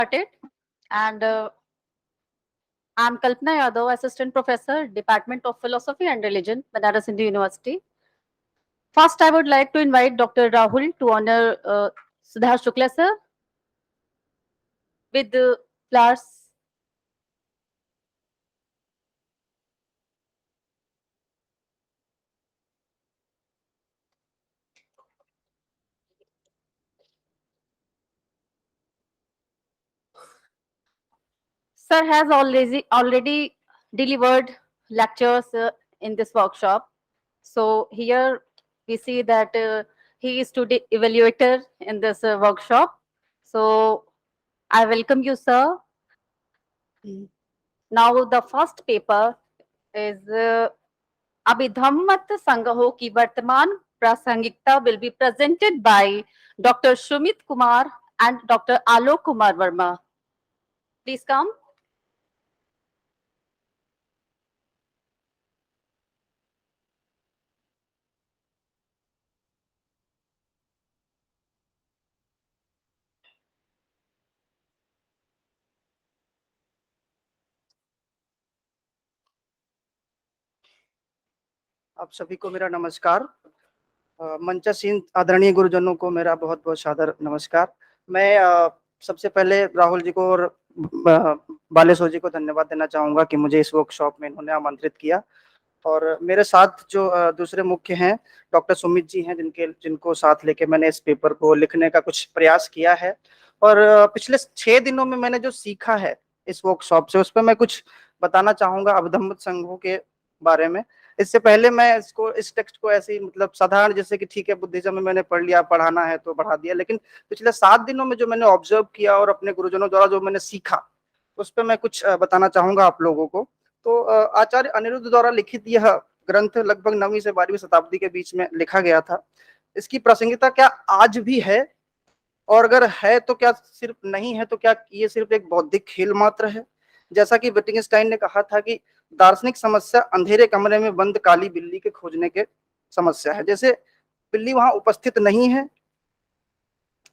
Started. And I'm Kalpana Yadav, Assistant Professor, Department of Philosophy and Religion, Banaras Hindu University. First, I would like to invite Dr. Rahul to honor Sudhar Shukla sir with the flowers. Sir has already delivered lectures in this workshop. So here we see that he is today evaluator in this workshop. So I welcome you, sir. Now the first paper is अभिधम्मत संघों की वर्तमान प्रासंगिकता will be presented by Dr. Shumit Kumar and Dr. Alok Kumar Verma. Please come. आप सभी को मेरा नमस्कार। मंचासीन आदरणीय गुरुजनों को मेरा बहुत बहुत सादर नमस्कार। मैं सबसे पहले राहुल जी को और बालेश्वर जी को धन्यवाद देना चाहूंगा कि मुझे इस वर्कशॉप में इन्होंने आमंत्रित किया। और मेरे साथ जो दूसरे मुख्य हैं डॉक्टर सुमित जी हैं, जिनको साथ लेके मैंने इस पेपर को लिखने का कुछ प्रयास किया है। और पिछले 6 दिनों में मैंने जो सीखा है इस वर्कशॉप से, उस पर मैं कुछ बताना चाहूंगा अभिधम्मत संघों के बारे में। इससे पहले मैं इस टेक्स्ट को ऐसे ही मतलब साधारण, जैसे कि ठीक है बुद्धिज्म में मैंने पढ़ लिया, पढ़ाना है तो पढ़ा दिया, लेकिन पिछले 7 दिनों में जो मैंने ऑब्जर्व किया और अपने गुरुजनों द्वारा जो मैंने सीखा, उस पर मैं कुछ बताना चाहूंगा आप लोगों को। तो आचार्य अनिरुद्ध द्वारा लिखित यह ग्रंथ लगभग 9वीं से 12वीं शताब्दी के बीच में लिखा गया था। इसकी प्रासंगिकता क्या आज भी है, और अगर है तो क्या सिर्फ नहीं है तो क्या ये सिर्फ एक बौद्धिक खेल मात्र है? जैसा कि विटगेनस्टाइन ने कहा था कि दार्शनिक समस्या अंधेरे कमरे में बंद काली बिल्ली के खोजने के समस्या है। जैसे बिल्ली वहां उपस्थित नहीं है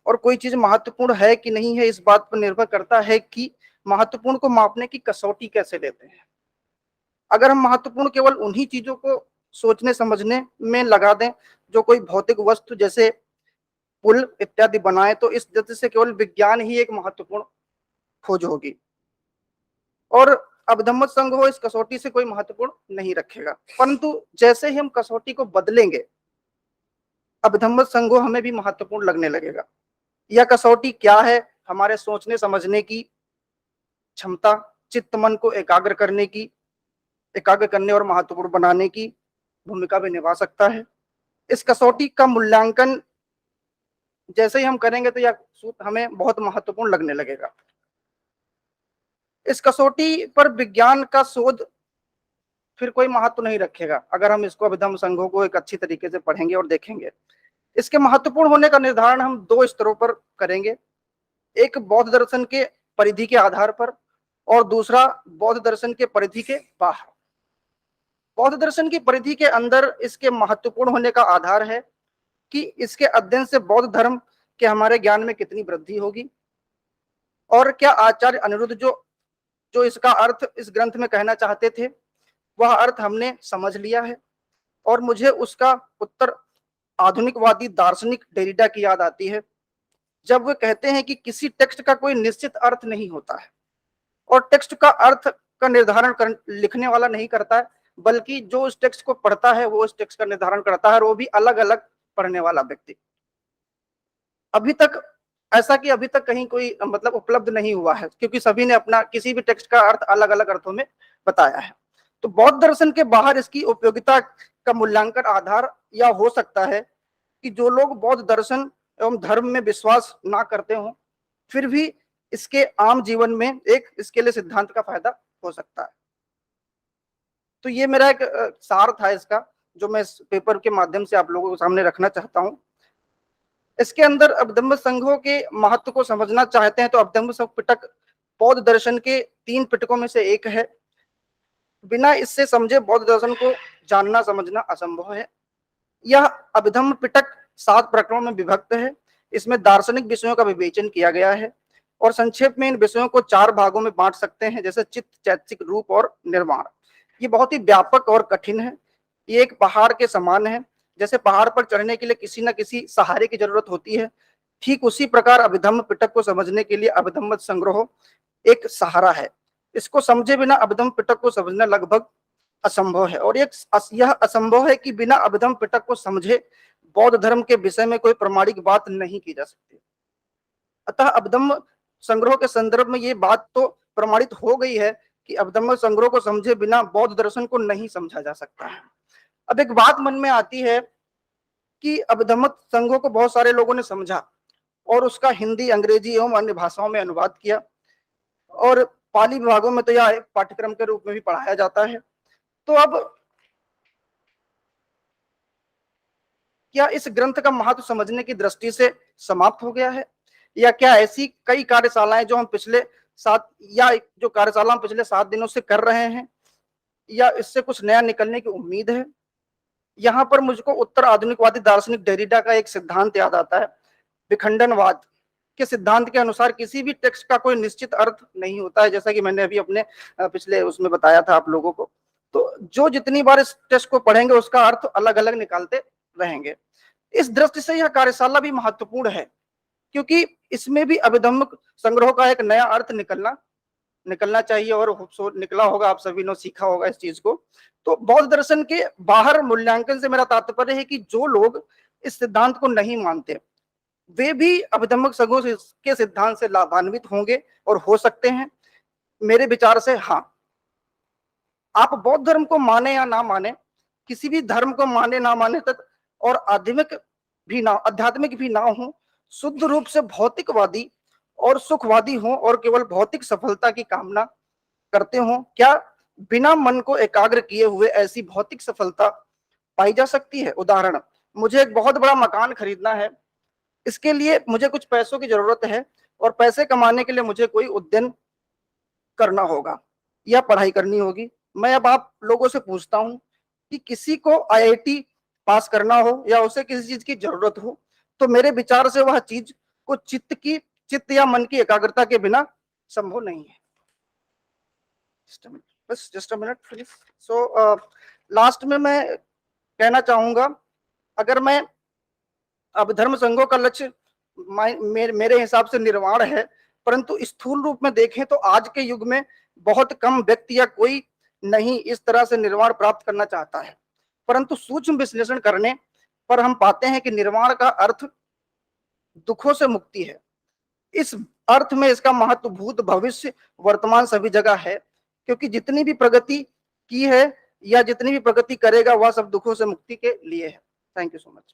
और कोई चीज महत्वपूर्ण है कि नहीं है, इस बात पर निर्भर करता है कि महत्वपूर्ण को मापने की कसौटी कैसे लेते हैं। अगर हम महत्वपूर्ण केवल उन्हीं चीजों को सोचने समझने में लगा दें जो कोई भौतिक वस्तु जैसे पुल इत्यादि बनाए, तो इस गति से केवल विज्ञान ही एक महत्वपूर्ण खोज होगी और अभिधम्मत संघ हो इस कसौटी से कोई महत्वपूर्ण नहीं रखेगा। परंतु जैसे ही हम कसौटी को बदलेंगे, अभिधम्मत संघ हमें भी महत्वपूर्ण लगने लगेगा। यह कसौटी क्या है? हमारे सोचने समझने की क्षमता, चित्त मन को एकाग्र करने और महत्वपूर्ण बनाने की भूमिका भी निभा सकता है। इस कसौटी का मूल्यांकन जैसे ही हम करेंगे तो यह हमें बहुत महत्वपूर्ण लगने लगेगा। इस कसौटी पर विज्ञान का शोध फिर कोई महत्व नहीं रखेगा अगर हम इसको अभिधम्म संघों को एक अच्छी तरीके से पढ़ेंगे और देखेंगे। इसके महत्वपूर्ण होने का निर्धारण हम 2 स्तरों पर करेंगे, एक बौद्ध दर्शन के परिधि के आधार पर और दूसरा बौद्ध दर्शन के परिधि के बाहर। बौद्ध दर्शन की परिधि के अंदर इसके महत्वपूर्ण होने का आधार है कि इसके अध्ययन से बौद्ध धर्म के हमारे ज्ञान में कितनी वृद्धि होगी और क्या आचार्य अनिरुद्ध जो इसका अर्थ इस ग्रंथ में कहना चाहते थे वह अर्थ हमने समझ लिया है। और मुझे उसका उत्तर आधुनिकवादी दार्शनिक डेरिडा की याद आती है, जब वे कहते हैं कि किसी टेक्स्ट का कोई निश्चित अर्थ नहीं होता है और टेक्स्ट का अर्थ का निर्धारण लिखने वाला नहीं करता है, बल्कि जो उस टेक्स्ट को पढ़ता है वो उस टेक्स्ट का निर्धारण करता है, और वो भी अलग अलग पढ़ने वाला व्यक्ति। अभी तक ऐसा कि अभी तक कहीं कोई मतलब उपलब्ध नहीं हुआ है, क्योंकि सभी ने अपना किसी भी टेक्स्ट का अर्थ अलग अलग अर्थों में बताया है। तो बौद्ध दर्शन के बाहर इसकी उपयोगिता का मूल्यांकन आधार यह हो सकता है कि जो लोग बौद्ध दर्शन एवं धर्म में विश्वास ना करते हों, फिर भी इसके आम जीवन में एक इसके लिए सिद्धांत का फायदा हो सकता है। तो ये मेरा एक सार था इसका, जो मैं इस पेपर के माध्यम से आप लोगों के सामने रखना चाहता हूं। इसके अंदर अभिधम्म संघों के महत्व को समझना चाहते हैं तो अभिधम्म संघ पिटक बौद्ध दर्शन के 3 पिटकों में से एक है। बिना इससे समझे बौद्ध दर्शन को जानना समझना असंभव है। यह अभिधम्म पिटक 7 प्रकरणों में विभक्त है। इसमें दार्शनिक विषयों का विवेचन किया गया है। और संक्षेप में इन विषयों को 4 भागों में बांट सकते हैं, जैसे चित्त, चैतसिक, रूप और निर्वाण। ये बहुत ही व्यापक और कठिन है। ये एक पहाड़ के समान है। जैसे पहाड़ पर चढ़ने के लिए किसी न किसी सहारे की जरूरत होती है, ठीक उसी प्रकार अभिधम्म पिटक को समझने के लिए अभिधम्म संग्रह एक सहारा है। इसको समझे बिना अभिधम्म पिटक को समझना लगभग असंभव है। और यह असंभव है कि बिना अभिधम्म पिटक को समझे बौद्ध धर्म के विषय में कोई प्रमाणिक बात नहीं की जा सकती। अतः अभिधम्म संग्रह के संदर्भ में ये बात तो प्रमाणित हो गई है कि अभिधम्म संग्रह को समझे बिना बौद्ध दर्शन को नहीं समझा जा सकता है। अब एक बात मन में आती है कि अभिधम्म संग्रह को बहुत सारे लोगों ने समझा और उसका हिंदी, अंग्रेजी एवं अन्य भाषाओं में अनुवाद किया, और पाली विभागों में तो यह एक पाठ्यक्रम के रूप में भी पढ़ाया जाता है। तो अब क्या इस ग्रंथ का महत्व समझने की दृष्टि से समाप्त हो गया है, या क्या ऐसी कई कार्यशालाएं जो हम पिछले 7 दिनों से कर रहे हैं, या इससे कुछ नया निकलने की उम्मीद है? यहाँ पर मुझको उत्तर आधुनिकवादी दार्शनिक डेरिडा का एक सिद्धांत याद आता है। विखंडनवाद के सिद्धांत के अनुसार किसी भी टेक्स्ट का कोई निश्चित अर्थ नहीं होता है, जैसा कि मैंने अभी अपने पिछले उसमें बताया था आप लोगों को। तो जो जितनी बार इस टेक्स्ट को पढ़ेंगे उसका अर्थ अलग अलग निकालते रहेंगे। इस दृष्टि से यह कार्यशाला भी महत्वपूर्ण है, क्योंकि इसमें भी अभिधम्म संग्रह का एक नया अर्थ निकलना चाहिए, और निकला होगा, आप सभी ने सीखा होगा इस चीज को। तो बौद्ध दर्शन के बाहर मूल्यांकन से मेरा तात्पर्य है कि जो लोग इस सिद्धांत को नहीं मानते वे भी अभिधम्म संग्रह के सिद्धांत से लाभान्वित होंगे और हो सकते हैं। मेरे विचार से हाँ, आप बौद्ध धर्म को माने या ना माने, किसी भी धर्म को माने ना माने तक, और आध्यात्मिक भी ना हो, शुद्ध रूप से भौतिकवादी और सुखवादी हो और केवल भौतिक सफलता की कामना करते हो, क्या बिना मन को एकाग्र किए हुए ऐसी भौतिक सफलता पाई जा सकती है? उदाहरण, मुझे एक बहुत बड़ा मकान खरीदना है, इसके लिए मुझे कुछ पैसों की जरूरत है, और पैसे कमाने के लिए मुझे कोई उद्यम करना होगा या पढ़ाई करनी होगी। मैं अब आप लोगों से पूछता हूं कि किसी को आईआईटी पास करना हो या उसे किसी चीज की जरूरत हो, तो मेरे विचार से वह चीज को चित्त या मन की एकाग्रता के बिना संभव नहीं है। बस just a minute please. So last में मैं कहना चाहूंगा, अगर मैं अभिधर्म संघों का लक्ष्य मेरे हिसाब से निर्वाण है, परंतु स्थूल रूप में देखें तो आज के युग में बहुत कम व्यक्ति या कोई नहीं इस तरह से निर्वाण प्राप्त करना चाहता है। परंतु सूक्ष्म विश्लेषण करने पर हम पाते हैं कि निर्वाण का अर्थ दुखों से मुक्ति है। इस अर्थ में इसका महत्व भूत, भविष्य, वर्तमान सभी जगह है, क्योंकि जितनी भी प्रगति की है या जितनी भी प्रगति करेगा वह सब दुखों से मुक्ति के लिए है। Thank you so much.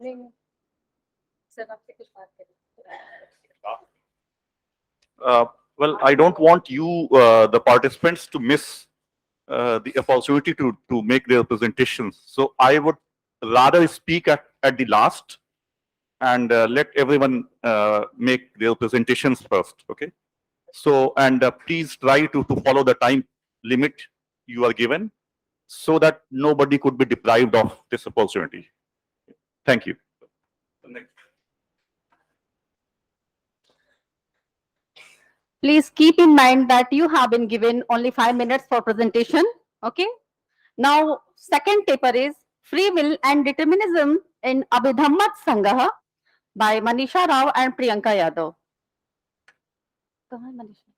नहीं सर, आपसे कुछ बात करें। Well, I don't want you, the participants, to miss the opportunity to make their presentations. So I would rather speak at the last and let everyone make their presentations first. Okay. So, and please try to follow the time limit you are given so that nobody could be deprived of this opportunity. Thank you. Next. Please keep in mind that you have been given only 5 minutes for presentation. Okay. Now, second paper is Free Will and Determinism in Abhidhamma Sangha by Manisha Rao and Priyanka Yadav. Come on, Manisha.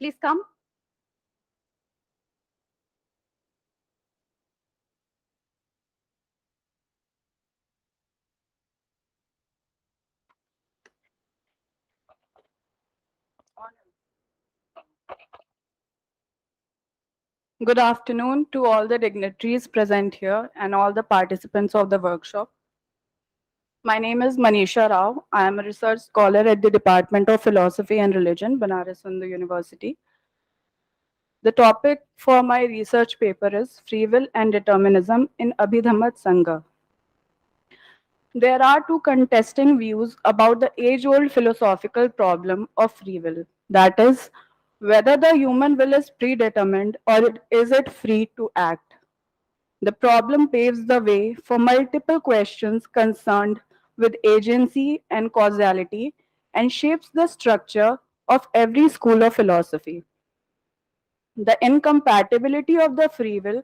Please come. Good afternoon to all the dignitaries present here and all the participants of the workshop. My name is Manisha Rao. I am a research scholar at the Department of Philosophy and Religion, Banaras Hindu University. The topic for my research paper is Free Will and Determinism in Abhidhamma Sangha. There are two contesting views about the age-old philosophical problem of free will. That is, whether the human will is predetermined or is it free to act. The problem paves the way for multiple questions concerned with agency and causality and shapes the structure of every school of philosophy. The incompatibility of the free will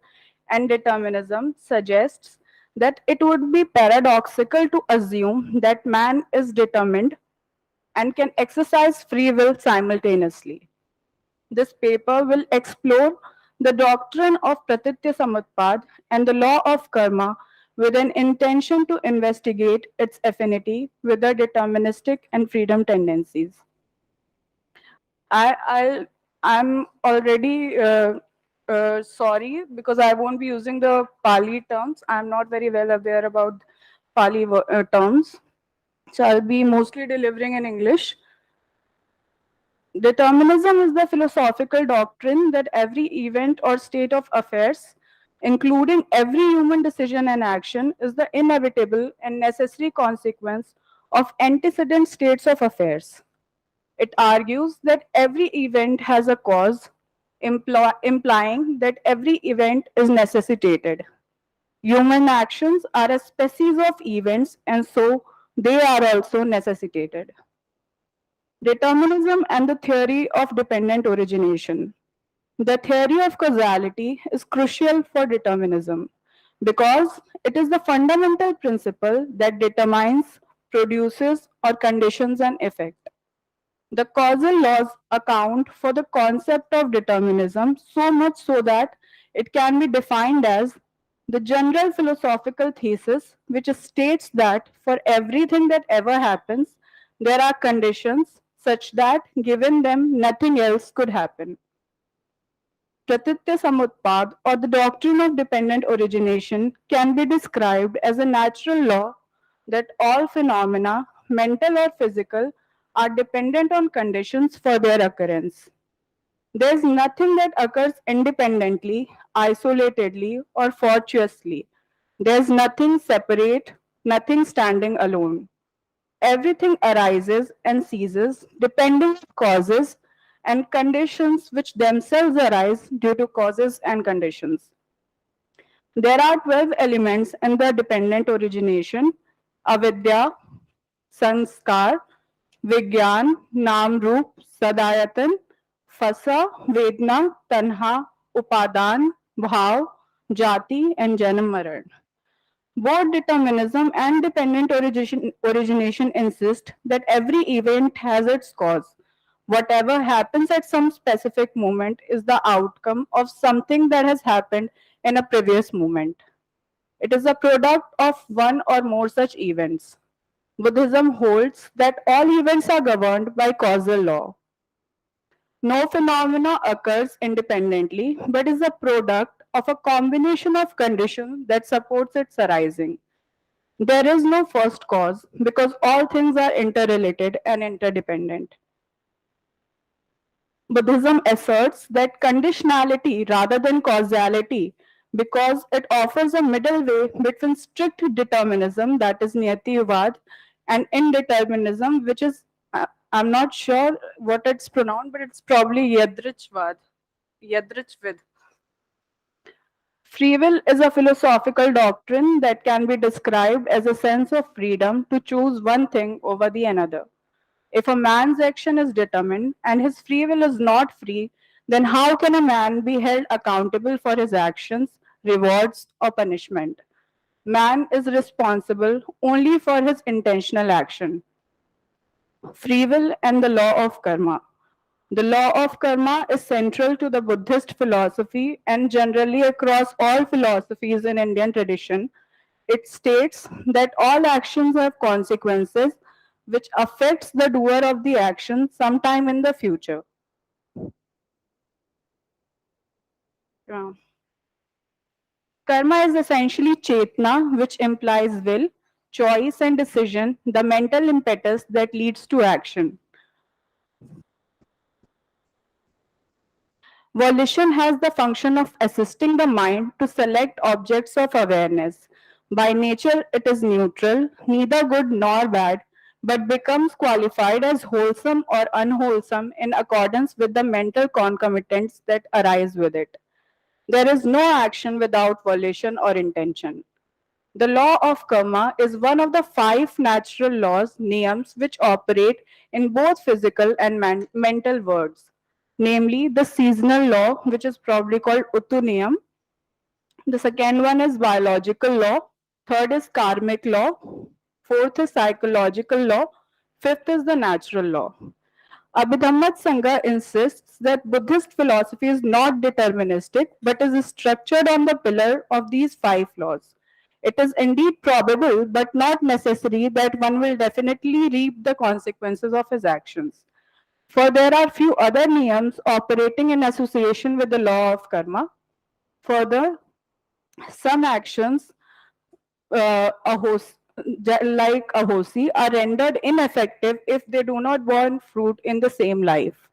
and determinism suggests that it would be paradoxical to assume that man is determined and can exercise free will simultaneously. This paper will explore the doctrine of Pratitya Samutpad and the law of karma with an intention to investigate its affinity with the deterministic and freedom tendencies. I'm already sorry because I won't be using the Pali terms. I'm not very well aware about Pali terms. So I'll be mostly delivering in English. Determinism is the philosophical doctrine that every event or state of affairs, including every human decision and action, is the inevitable and necessary consequence of antecedent states of affairs. It argues that every event has a cause, implying that every event is necessitated. Human actions are a species of events, and so they are also necessitated. Determinism and the theory of dependent origination. The theory of causality is crucial for determinism because it is the fundamental principle that determines, produces, or conditions an effect. The causal laws account for the concept of determinism so much so that it can be defined as the general philosophical thesis which states that for everything that ever happens, there are conditions such that given them nothing else could happen. Pratitya Samutpad, or the doctrine of dependent origination, can be described as a natural law that all phenomena, mental or physical, are dependent on conditions for their occurrence. There is nothing that occurs independently, isolatedly, or fortuitously. There is nothing separate, nothing standing alone. Everything arises and ceases depending on causes and conditions which themselves arise due to causes and conditions. There are 12 elements in the dependent origination: avidya, sanskar, vigyan, naam roop, sadayatan, fasa, vedna, tanha, upadan, bhav, jati, and janam maran. Both determinism and dependent origination insist that every event has its cause. Whatever happens at some specific moment is the outcome of something that has happened in a previous moment. It is a product of one or more such events. Buddhism holds that all events are governed by causal law. No phenomena occurs independently, but is a product of a combination of conditions that supports its arising. There is no first cause because all things are interrelated and interdependent. Buddhism asserts that conditionality rather than causality because it offers a middle way between strict determinism, that is Niyativad, and indeterminism, which is, I'm not sure what it's pronounced, but it's probably Yadrichvad. Yadrichvid. Free will is a philosophical doctrine that can be described as a sense of freedom to choose one thing over the another. If a man's action is determined and his free will is not free, then how can a man be held accountable for his actions, rewards, or punishment? Man is responsible only for his intentional action. Free will and the law of karma. The law of karma is central to the Buddhist philosophy and generally across all philosophies in Indian tradition. It states that all actions have consequences which affects the doer of the action sometime in the future. Yeah. Karma is essentially chetna, which implies will, choice, and decision, the mental impetus that leads to action. Volition has the function of assisting the mind to select objects of awareness. By nature, it is neutral, neither good nor bad, but becomes qualified as wholesome or unwholesome in accordance with the mental concomitants that arise with it. There is no action without volition or intention. The law of karma is one of the 5 natural laws, niyams, which operate in both physical and mental worlds, namely the seasonal law, which is probably called Uttu Niyam. The second one is biological law. Third is karmic law. Fourth is psychological law. Fifth is the natural law. Abhidhamma Sangha insists that Buddhist philosophy is not deterministic but is structured on the pillar of these 5 laws. It is indeed probable but not necessary that one will definitely reap the consequences of his actions. For there are few other niyams operating in association with the law of karma. Further, some actions like ahosi are rendered ineffective if they do not bear fruit in the same life.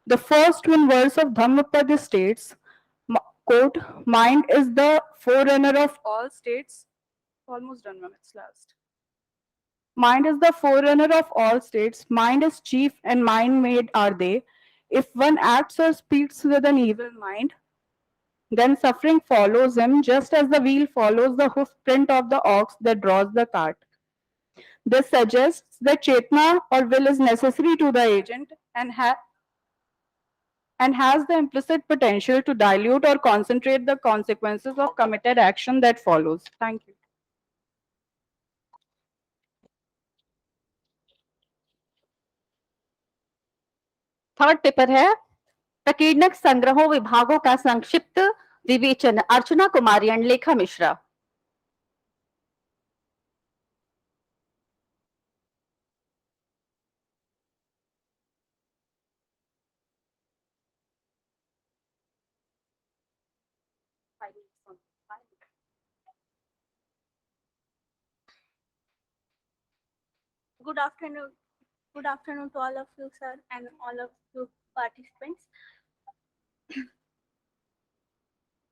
The first twin verse of Dhammapada states, quote, mind is the forerunner of all states. Almost done, ma'am, it's last. Mind is the forerunner of all states. Mind is chief and mind made are they. If one acts or speaks with an evil mind, then suffering follows him, just as the wheel follows the hoof print of the ox that draws the cart. This suggests that Chetna or will is necessary to the agent and has the implicit potential to dilute or concentrate the consequences of committed action that follows. Thank you. Third paper है प्रकीर्णक संग्रहों विभागों का संक्षिप्त विवेचन, Archana Kumari and लेखा Mishra. Good afternoon. Good afternoon to all of you, sir, and all of you participants.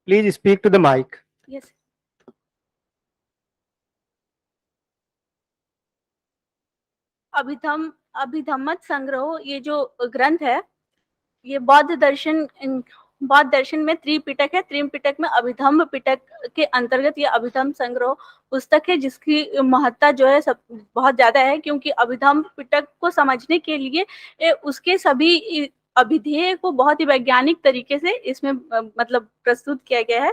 Please speak to the mic. Yes. अभिधम्मत संग्रह, ये जो ग्रंथ है, ये बौद्ध दर्शन में त्रिपिटक है। त्रिपिटक में अभिधम्म पिटक के अंतर्गत ये अभिधम्म संग्रह पुस्तक है, जिसकी महत्ता जो है सब बहुत ज्यादा है, क्योंकि अभिधम्म पिटक को समझने के लिए उसके सभी अभिधेय को बहुत ही वैज्ञानिक तरीके से इसमें मतलब प्रस्तुत किया गया है।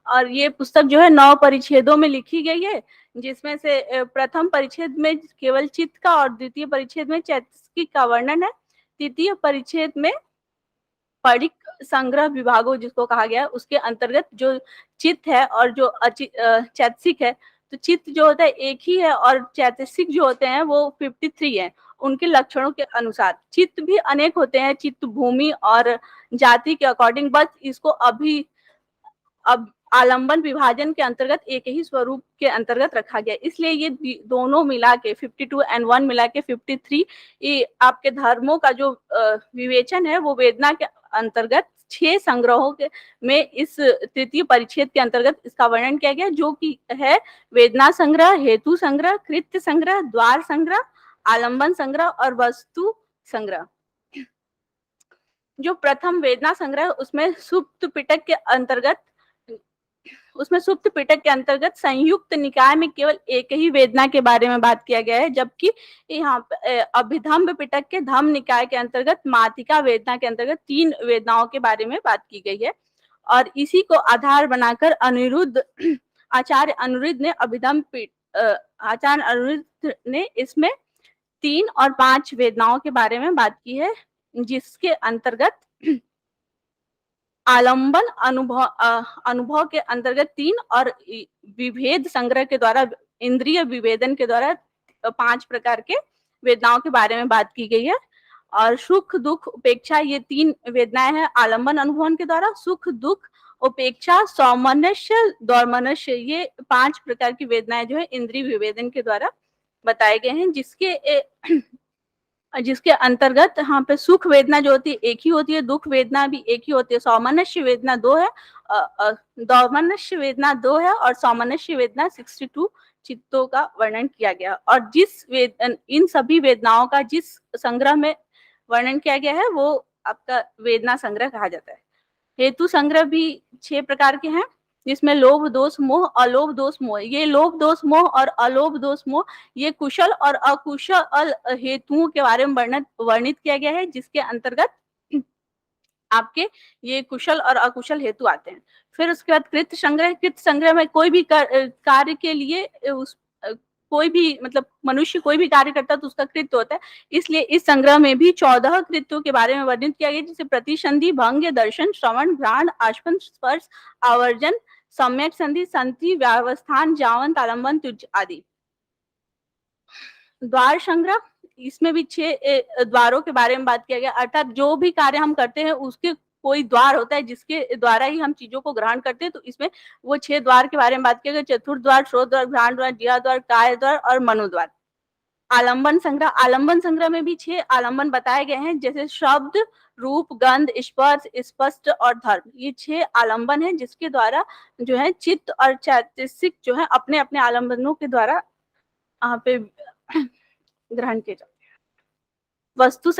और ये पुस्तक जो है 9 परिच्छेदों में लिखी गई है, जिसमें से प्रथम परिच्छेद में केवल चित्त का और द्वितीय परिच्छेद में चैतसिक का वर्णन है। तृतीय परिच्छेद में पढ़िक संग्रह विभागों जिसको कहा गया है, उसके अंतर्गत जो चित्त है और जो चैतसिक है, तो चित्त जो होता है एक ही है और चैतसिक जो होते हैं वो 53 है। उनके लक्षणों के अनुसार चित्त भी अनेक होते हैं, चित्त भूमि और जाति के अकॉर्डिंग, बस इसको अब आलंबन विभाजन के अंतर्गत एक ही स्वरूप के अंतर्गत रखा गया। इसलिए ये दोनों मिला के 52 और 1 मिला के 53 ये आपके धर्मों का जो विवेचन है वो वेदना के अंतर्गत 6 संग्रहों के में इस तृतीय परिच्छेद के अंतर्गत इसका वर्णन किया गया, जो कि है वेदना संग्रह, हेतु संग्रह, कृत्य संग्रह, द्वार संग्रह, आलंबन संग्रह और वस्तु संग्रह। जो प्रथम वेदना संग्रह उसमें सुप्त पिटक के अंतर्गत संयुक्त निकाय में केवल एक ही वेदना के बारे में बात किया गया है, जबकि यहाँ अभिधम्म पिटक के धम्म निकाय के अंतर्गत मातिका वेदना के अंतर्गत 3 वेदनाओं के बारे में बात की गई है। और इसी को आधार बनाकर आचार्य अनिरुद्ध ने इसमें 3 और 5 वेदनाओं के बारे में बात की है, जिसके अंतर्गत आलंबन अनुभव के अंतर्गत 3 और विभेद संग्रह के द्वारा इंद्रिय विभेदन के द्वारा 5 प्रकार के वेदनाओं के बारे में बात की गई है। और सुख दुख उपेक्षा ये 3 वेदनाएं हैं आलंबन अनुभवन के द्वारा। सुख दुख उपेक्षा सौमनस्य दौर्मनस्य ये 5 प्रकार की वेदनाएं जो है इंद्रिय विभेदन के द्वारा बताए गए हैं, जिसके अंतर्गत यहाँ पे सुख वेदना जो होती है एक ही होती है, दुख वेदना भी एक ही होती है, सौमनस्य वेदना 2 है, दौर्मनस्य वेदना 2 है और सौमनस्य वेदना 62 चित्तों का वर्णन किया गया और इन सभी वेदनाओं का जिस संग्रह में वर्णन किया गया है वो आपका वेदना संग्रह कहा जाता है। हेतु संग्रह भी 6 प्रकार के हैं, जिसमें लोभ दोष मोह अलोभ दोष मोह। ये लोभ दोष मोह और अलोभ दोष मोह ये कुशल और अकुशल हेतुओं के बारे में वर्णित किया गया है, जिसके अंतर्गत आपके ये कुशल और अकुशल हेतु आते हैं। फिर उसके बाद कृत संग्रह में कोई भी कार्य के लिए कोई भी मतलब मनुष्य कोई भी कार्य करता है तो उसका कृत्य होता है, इसलिए इस संग्रह में भी 14 कृत्यों के बारे में वर्णित किया गया, जैसे प्रतिसंधि, भंग, दर्शन, श्रवण, घ्राण, आस्पन, स्पर्श, आवर्जन, सम्यक संधि, संधि, व्यावस्थान, जावंत, आलंबन, तुज आदि। द्वार संग्रह, इसमें भी 6 द्वारों के बारे में बात किया गया, अर्थात जो भी कार्य हम करते हैं उसके कोई द्वार होता है जिसके द्वारा ही हम चीजों को ग्रहण करते हैं, तो इसमें वो 6 द्वार के बारे में बात किया गया, चतुर्थ द्वार, श्रोत द्वार, घ्राण द्वार, जिह्वा द्वार, काय द्वार और मनो द्वार। आलंबन संग्रह में भी 6 आलंबन बताए गए हैं, जैसे शब्द, रूप, गंध, स्पर्श, स्पष्ट और धर्म। ये 6 आलंबन है जिसके द्वारा जो है चित्त और चैतसिक जो है अपने अपने आलंबनों के द्वारा यहाँ पे ग्रहण किए जाते हैं। वस्तु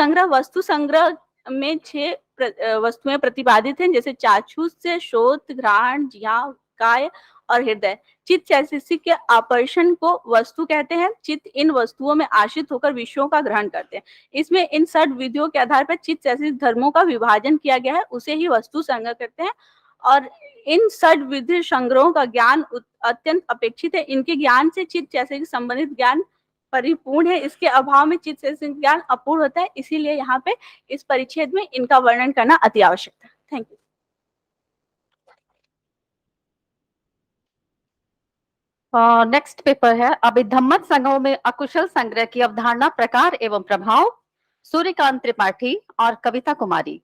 संग्रह में 6 वस्तुएं प्रतिपादित हैं, जैसे चाक्षुष से श्रोत, घ्राण, जिह्वा, काय और हृदय। चित्त चैतसिक के आकर्षण को वस्तु कहते हैं। चित्त इन वस्तुओं में आश्रित होकर विषयों का ग्रहण करते हैं। इसमें इन 6 विधियों के आधार पर चित्त चैतसिक धर्मों का विभाजन किया गया है, उसे ही वस्तु संग्रह कहते हैं। और इन 6 विधि संग्रहों का ज्ञान अत्यंत अपेक्षित है। इनके ज्ञान से चित्त चैतसिक संबंधित ज्ञान परिपूर्ण है, इसके अभाव में चित्त चैतसिक ज्ञान अपूर्ण होता है, इसीलिए यहाँ पे इस परिच्छेद में इनका वर्णन करना अति आवश्यक है। Thank you. नेक्स्ट पेपर है अभिधम्मत संघों में अकुशल संग्रह की अवधारणा, प्रकार एवं प्रभाव। सूर्यकांत त्रिपाठी और कविता कुमारी।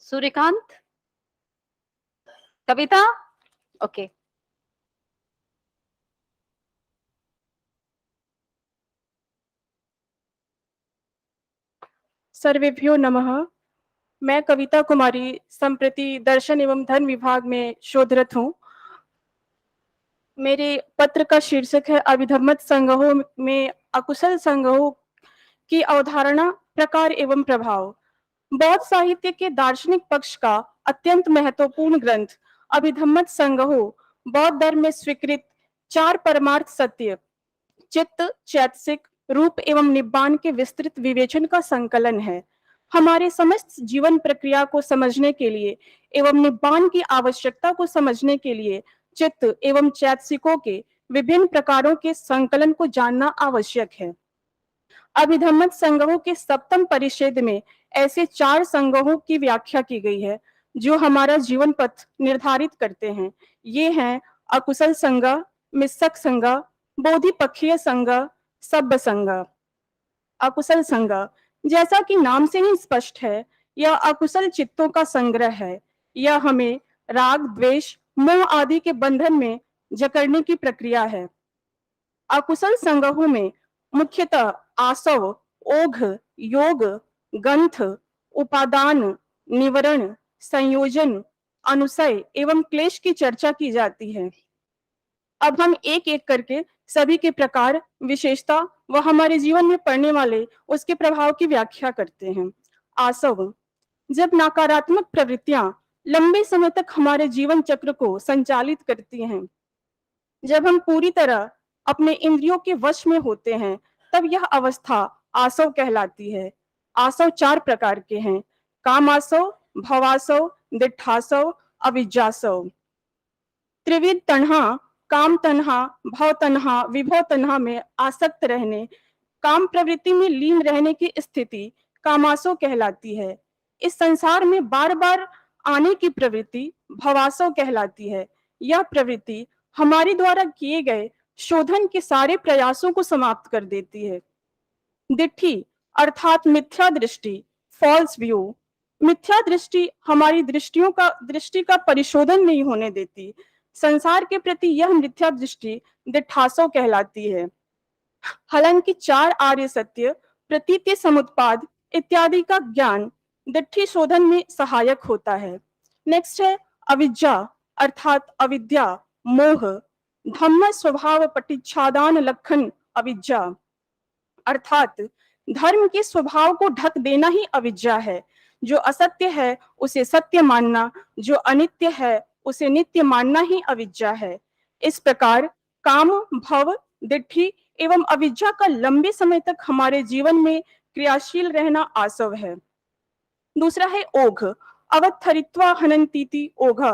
सूर्यकांत, कविता, ओके। सर्वेभ्यो नमः। मैं कविता कुमारी संप्रति दर्शन एवं धर्म विभाग में शोधरत हूँ। मेरे पत्र का शीर्षक है अभिधम्मत संग्रहों में अकुशल संग्रहों की अवधारणा, प्रकार एवं प्रभाव। बौद्ध साहित्य के दार्शनिक पक्ष का अत्यंत महत्वपूर्ण ग्रंथ अभिधम्मत संग्रहों बौद्ध धर्म में स्वीकृत 4 परमार्थ सत्य, चित्त, चैतसिक, रूप एवं निब्बान के विस्तृत विवेचन का संकलन है। हमारे समस्त जीवन प्रक्रिया को समझने के लिए एवं निब्बान की आवश्यकता को समझने के लिए चित्त एवं चैतसिकों के विभिन्न प्रकारों के संकलन को जानना आवश्यक है। अभिधम्मत संग्रहों के 7वें परिच्छेद में ऐसे 4 संग्रहों की व्याख्या की गई है जो हमारा जीवन पथ निर्धारित करते हैं। ये हैं अकुशल संग्रह, मिश्रक संग्रह, बोधिपक्षीय संग्रह, सभ्य संग्रह। अकुशल संग्रह, जैसा कि नाम से ही स्पष्ट है, यह अकुशल चित्तों का संग्रह है। यह हमें राग, द्वेष, मोह आदि के बंधन में जकड़ने की प्रक्रिया है। अकुशल संग्रहों में मुख्यतः आसव, ओघ, योग, गंथ, उपादान, निवरण, संयोजन, अनुसय एवं क्लेश की चर्चा की जाती है। अब हम एक एक करके सभी के प्रकार, विशेषता व हमारे जीवन में पड़ने वाले उसके प्रभाव की व्याख्या करते हैं। आसव, जब नकारात्मक प्रवृत्तियां लंबे समय तक हमारे जीवन चक्र को संचालित करती हैं, जब हम पूरी तरह अपने इंद्रियों के वश में होते हैं, तब यह अवस्था आसव कहलाती है। आसव 4 प्रकार के हैं: काम आसव, भवासव, दिट्ठासव, अविज्जासव। त्रिविध तन्हा, काम तन्हा, भव तन्हा, विभव तन्हा में आसक्त रहने, काम प्रवृत्ति में लीन रहने की स्थिति कामासव कहलाती है। इस संसार में बार बार आने की प्रवृत्ति भवासव कहलाती है। यह प्रवृत्ति हमारे द्वारा किए गए शोधन के सारे प्रयासों को समाप्त कर देती है। दिट्ठी अर्थात मिथ्या दृष्टि, फॉल्स व्यू। मिथ्या दृष्टि हमारी दृष्टि का परिशोधन नहीं होने देती। संसार के प्रति यह मिथ्या दृष्टि दिट्ठासव कहलाती है। हालांकि 4 आर्य सत्य, प्रतीति समुत्पाद इत्यादि का ज्ञान दिट्ठी शोधन में सहायक होता है। नेक्स्ट है अविज्जा अर्थात अविद्या, मोह। धम्म स्वभाव पटिच्छादान लक्षण अविद्या, अर्थात धर्म के स्वभाव को ढक देना ही अविद्या है। जो असत्य है उसे सत्य मानना, जो अनित्य है उसे नित्य मानना ही अविद्या है। इस प्रकार काम, भव, दिट्ठी एवं अविद्या का लंबे समय तक हमारे जीवन में क्रियाशील रहना आसव है। दूसरा है ओघ, अवत्थरित्वा हनन्तीति ओघा।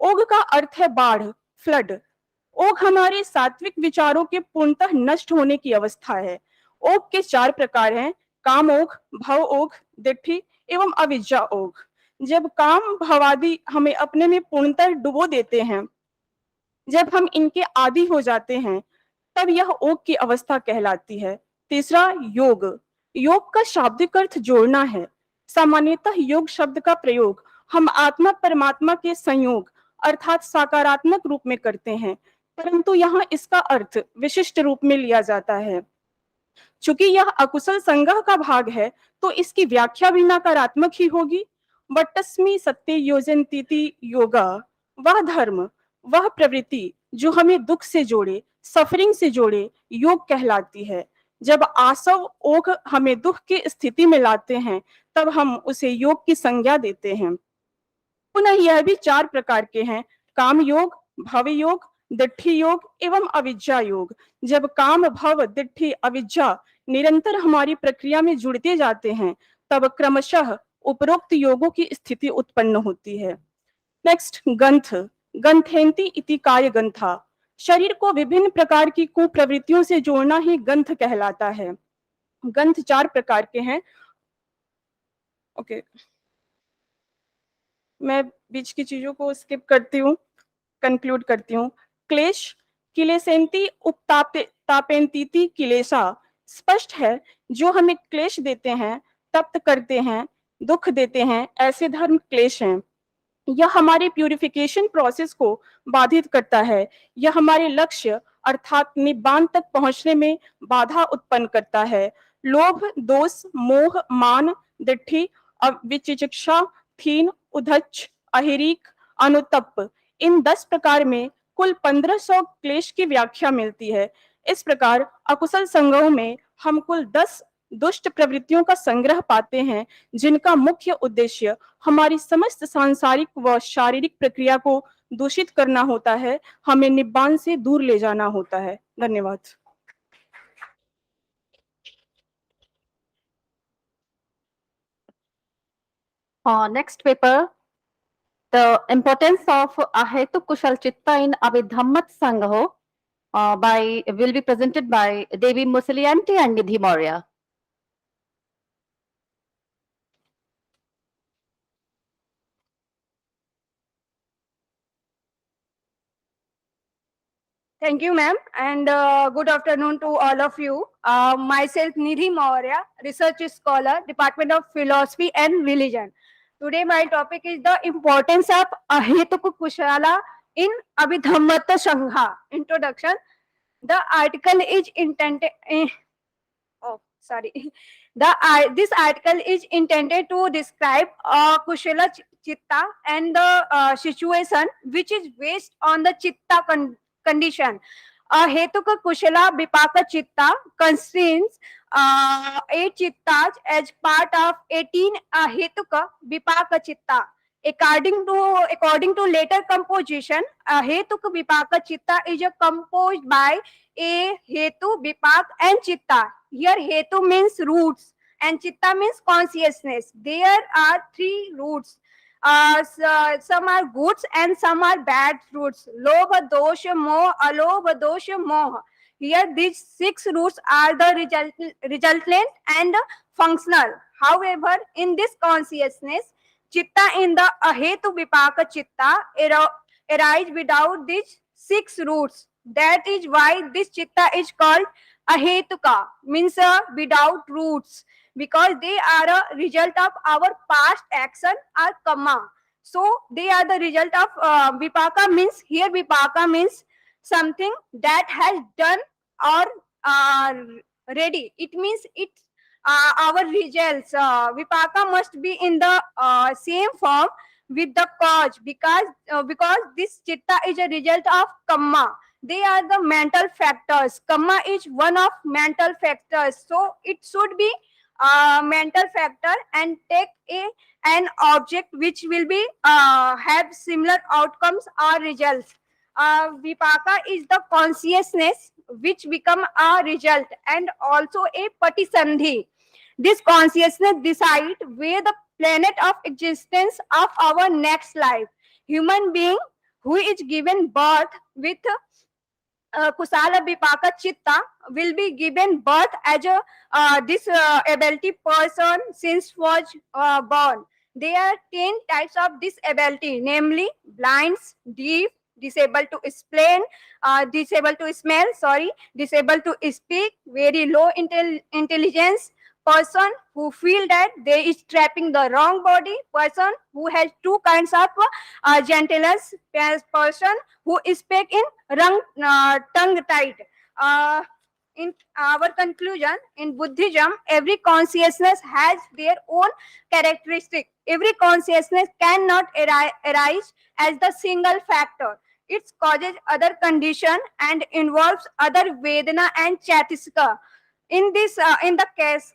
ओघ का अर्थ है बाढ़, फ्लड। ओघ हमारे सात्विक विचारों के पूर्णतः नष्ट होने की अवस्था है। ओघ के 4 प्रकार हैं, काम ओघ, भव ओघ, दिट्ठी एवं अविद्या ओघ। जब काम भवादि हमें अपने में पूर्णतः डुबो देते हैं, जब हम इनके आदी हो जाते हैं, तब यह ओघ की अवस्था कहलाती है। तीसरा योग, योग का शाब्दिक अर्थ जोड़ना है। सामान्यतः योग शब्द का प्रयोग हम आत्मा परमात्मा के संयोग अर्थात सकारात्मक रूप में करते हैं, परंतु यहाँ इसका अर्थ विशिष्ट रूप में लिया जाता है। चूंकि यह अकुशल संग्रह का भाग है, तो इसकी व्याख्या भी नकारात्मक ही होगी। वट्टस्मि सत्य योजन्तीति योगा, वह धर्म, वह प्रवृत्ति जो हमें दुख से जोड़े, सफरिंग से जोड़े, योग कहलाती है। जब आसव ओघ हमें दुख की स्थिति में लाते हैं, तब हम उसे योग की संज्ञा देते हैं। पुनः यह भी 4 प्रकार के हैं, काम योग, भव योग, दिट्ठी योग एवं अविद्या योग। जब काम, भव, दिट्ठी, अविद्या निरंतर हमारी प्रक्रिया में जुड़ते जाते हैं, तब क्रमशः उपरोक्त योगों की स्थिति उत्पन्न होती है। नेक्स्ट गंथ, गंथेन्ति इति काय गंथा। शरीर को विभिन्न प्रकार की कुप्रवृत्तियों से जोड़ना ही गंथ कहलाता है। गंथ 4 प्रकार के हैं। ओके, मैं बीच की चीजों को स्किप करती हूँ, कंक्लूड करती हूँ। क्लेश, किलेसेन्ति उपतापेन्तीति किलेशा। स्पष्ट है, जो हमें क्लेश देते हैं, तप्त करते हैं, दुख देते हैं, ऐसे धर्म क्लेश हैं। यह हमारे प्यूरिफिकेशन प्रोसेस को बाधित करता है। यह हमारे लक्ष्य अर्थात निब्बान तक पहुंचने में बाधा उत्पन्न करता है। लोभ, दोष, मोह, मान, दिट्ठी, विचिकित्सा, थीन, उद्धच्च, अहिरीक, अनुतप्प, इन 10 प्रकार में कुल 1500 क्लेश की व्याख्या मिलती है। इस प्रकार अकुशल संग्रह में हम कुल 10 दुष्ट प्रवृत्तियों का संग्रह पाते हैं, जिनका मुख्य उद्देश्य हमारी समस्त सांसारिक व शारीरिक प्रक्रिया को दूषित करना होता है, हमें निब्बान से दूर ले जाना होता है। धन्यवाद। Next paper, the importance of Ahetu Kushal Chitta in Abhidhammat Sangho will be presented by Devi Musilianti and Nidhi Maurya. Thank you, ma'am, and good afternoon to all of you. Myself, Nidhi Maurya, research scholar, Department of Philosophy and Religion. Today, my topic is the importance of Ahetuka Kushala in Abhidhammata Sangha. Introduction. The article is intended. This article is intended to describe Kushala Chitta and the situation which is based on the Chitta condition. Hetuka Kushala Vipaka Chitta constrains 8 Chittas as part of 18 Hetuka Vipaka Chitta. According to later composition, Hetuka Vipaka Chitta is composed by a Hetu, Vipak and Chitta. Here Hetu means roots and Chitta means consciousness. There are 3 roots. Some are goods and some are bad roots. Lobha, dosha, moha, alobha, dosha, moha. Here these 6 roots are the resultant and functional. However, in this consciousness, Chitta in the Ahetu Vipaka Chitta arise without these 6 roots. That is why this Chitta is called Ahetuka, means without roots, because they are a result of our past action or karma. So they are the result of Vipaka means, here Vipaka means something that has done or ready. It means it's our results. Vipaka must be in the same form with the cause, because this chitta is a result of kamma. They are the mental factors. Kamma is one of mental factors, so it should be a mental factor and take an object which will be have similar outcomes or results. Vipaka is the consciousness which become a result and also a patisandhi. This consciousness decide where the planet of existence of our next life. Human being who is given birth with Kusala Vipaka Chitta will be given birth as a disability person since was born. There are 10 types of disability, namely blinds, deaf, disabled to explain, disabled to smell, sorry, disabled to speak, very low intelligence, person who feel that they is trapping the wrong body, person who has two kinds of gentleness, person who speak in tongue tied. In our conclusion, in Buddhism, every consciousness has their own characteristic. Every consciousness cannot arise as the single factor. It causes other condition and involves other Vedana and Chatisika. In this, in the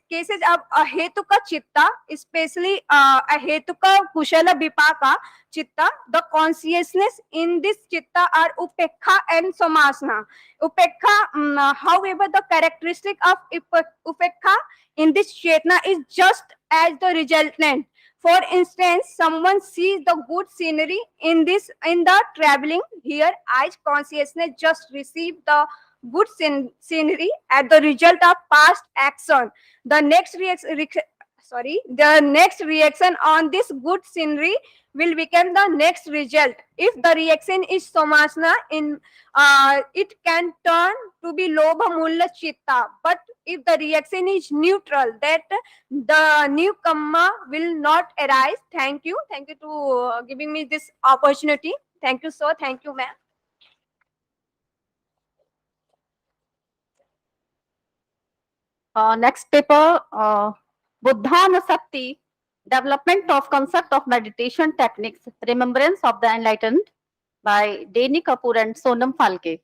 cases of ahetuka chitta, especially ahetuka kushala vipaka chitta, the consciousness in this chitta are upekha and samasana. Upekha, however, the characteristic of upekha in this chetna is just as the resultant. For instance, someone sees the good scenery in the traveling. Here, eyes consciousness just received the good scenery at the result of past action. The next reaction on this good scenery will become the next result. If the reaction is samasana, it can turn to be lobha mulla chitta. But if the reaction is neutral, that the new kamma will not arise. Thank you to giving me this opportunity. Thank you, sir. Thank you, ma'am. Next paper, Buddhanusakti, Development of Concept of Meditation Techniques, Remembrance of the Enlightened, by Deni Kapoor and Sonam Phalke.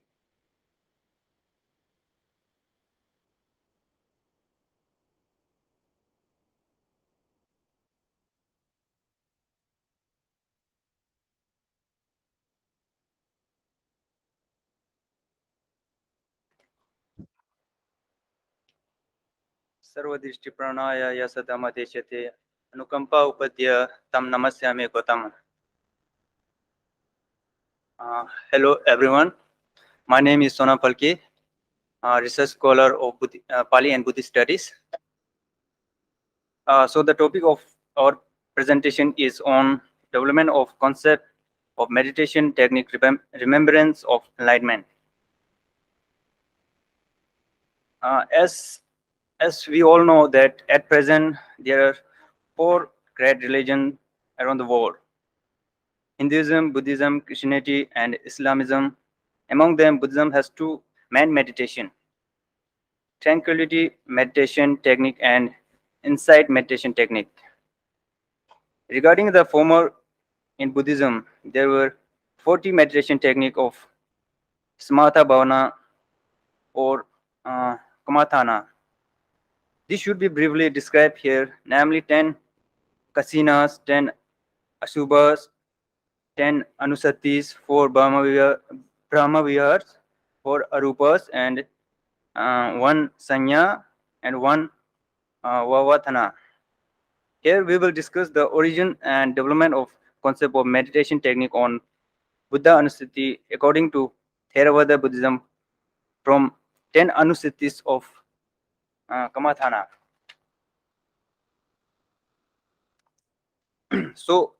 सर्वदृष्टि Prannoy यसदमदेशते अनुकंपा उपद्य तम नमस्यामि Gautam. Hello everyone, my name is Sonam Phalke, research scholar of Pali and Buddhist studies. So the topic of our presentation is on development of concept of meditation technique, remembrance of enlightenment. As we all know that at present there are 4 great religions around the world: Hinduism, Buddhism, Christianity, and Islamism. Among them, Buddhism has 2 main meditation: tranquility meditation technique and insight meditation technique. Regarding the former, in Buddhism, there were 40 meditation technique of Samatha Bhavana or Kamathana. This should be briefly described here, namely 10 kasinas, 10 ashubhas, 10 anusatis, 4 Brahma vihars, 4 arupas, and 1 sanya and 1 vavatana. Here we will discuss the origin and development of concept of meditation technique on Buddha Anusati according to Theravada Buddhism from 10 anusatis of Kamathana. So,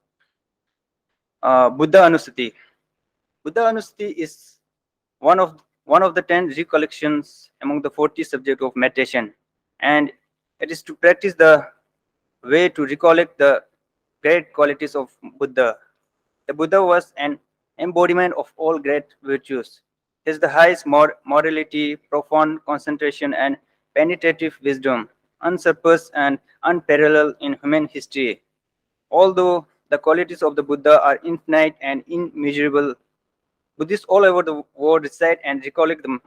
Buddha Anusati. Buddha Anusati is one of the 10 recollections among the 40 subjects of meditation, and it is to practice the way to recollect the great qualities of Buddha. The Buddha was an embodiment of all great virtues. He is the highest morality, profound concentration, and penetrative wisdom, unsurpassed and unparalleled in human history. Although the qualities of the Buddha are infinite and immeasurable. Buddhists all over the world recite and recollect the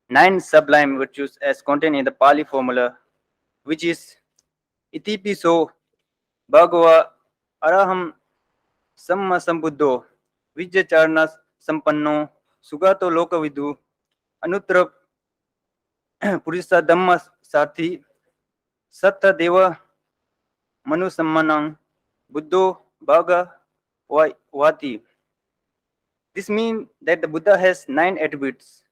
9 sublime virtues as contained in the Pali formula, which is Iti piso Bhagava Araham Samma Sambuddho Vijjacharana Sampanno Sugato Lokavidu Anuttara Purisa Dhamma Sarthi Satta Deva Manu Sammanang Buddho Bhaga Vati. This means that the Buddha has 9 attributes.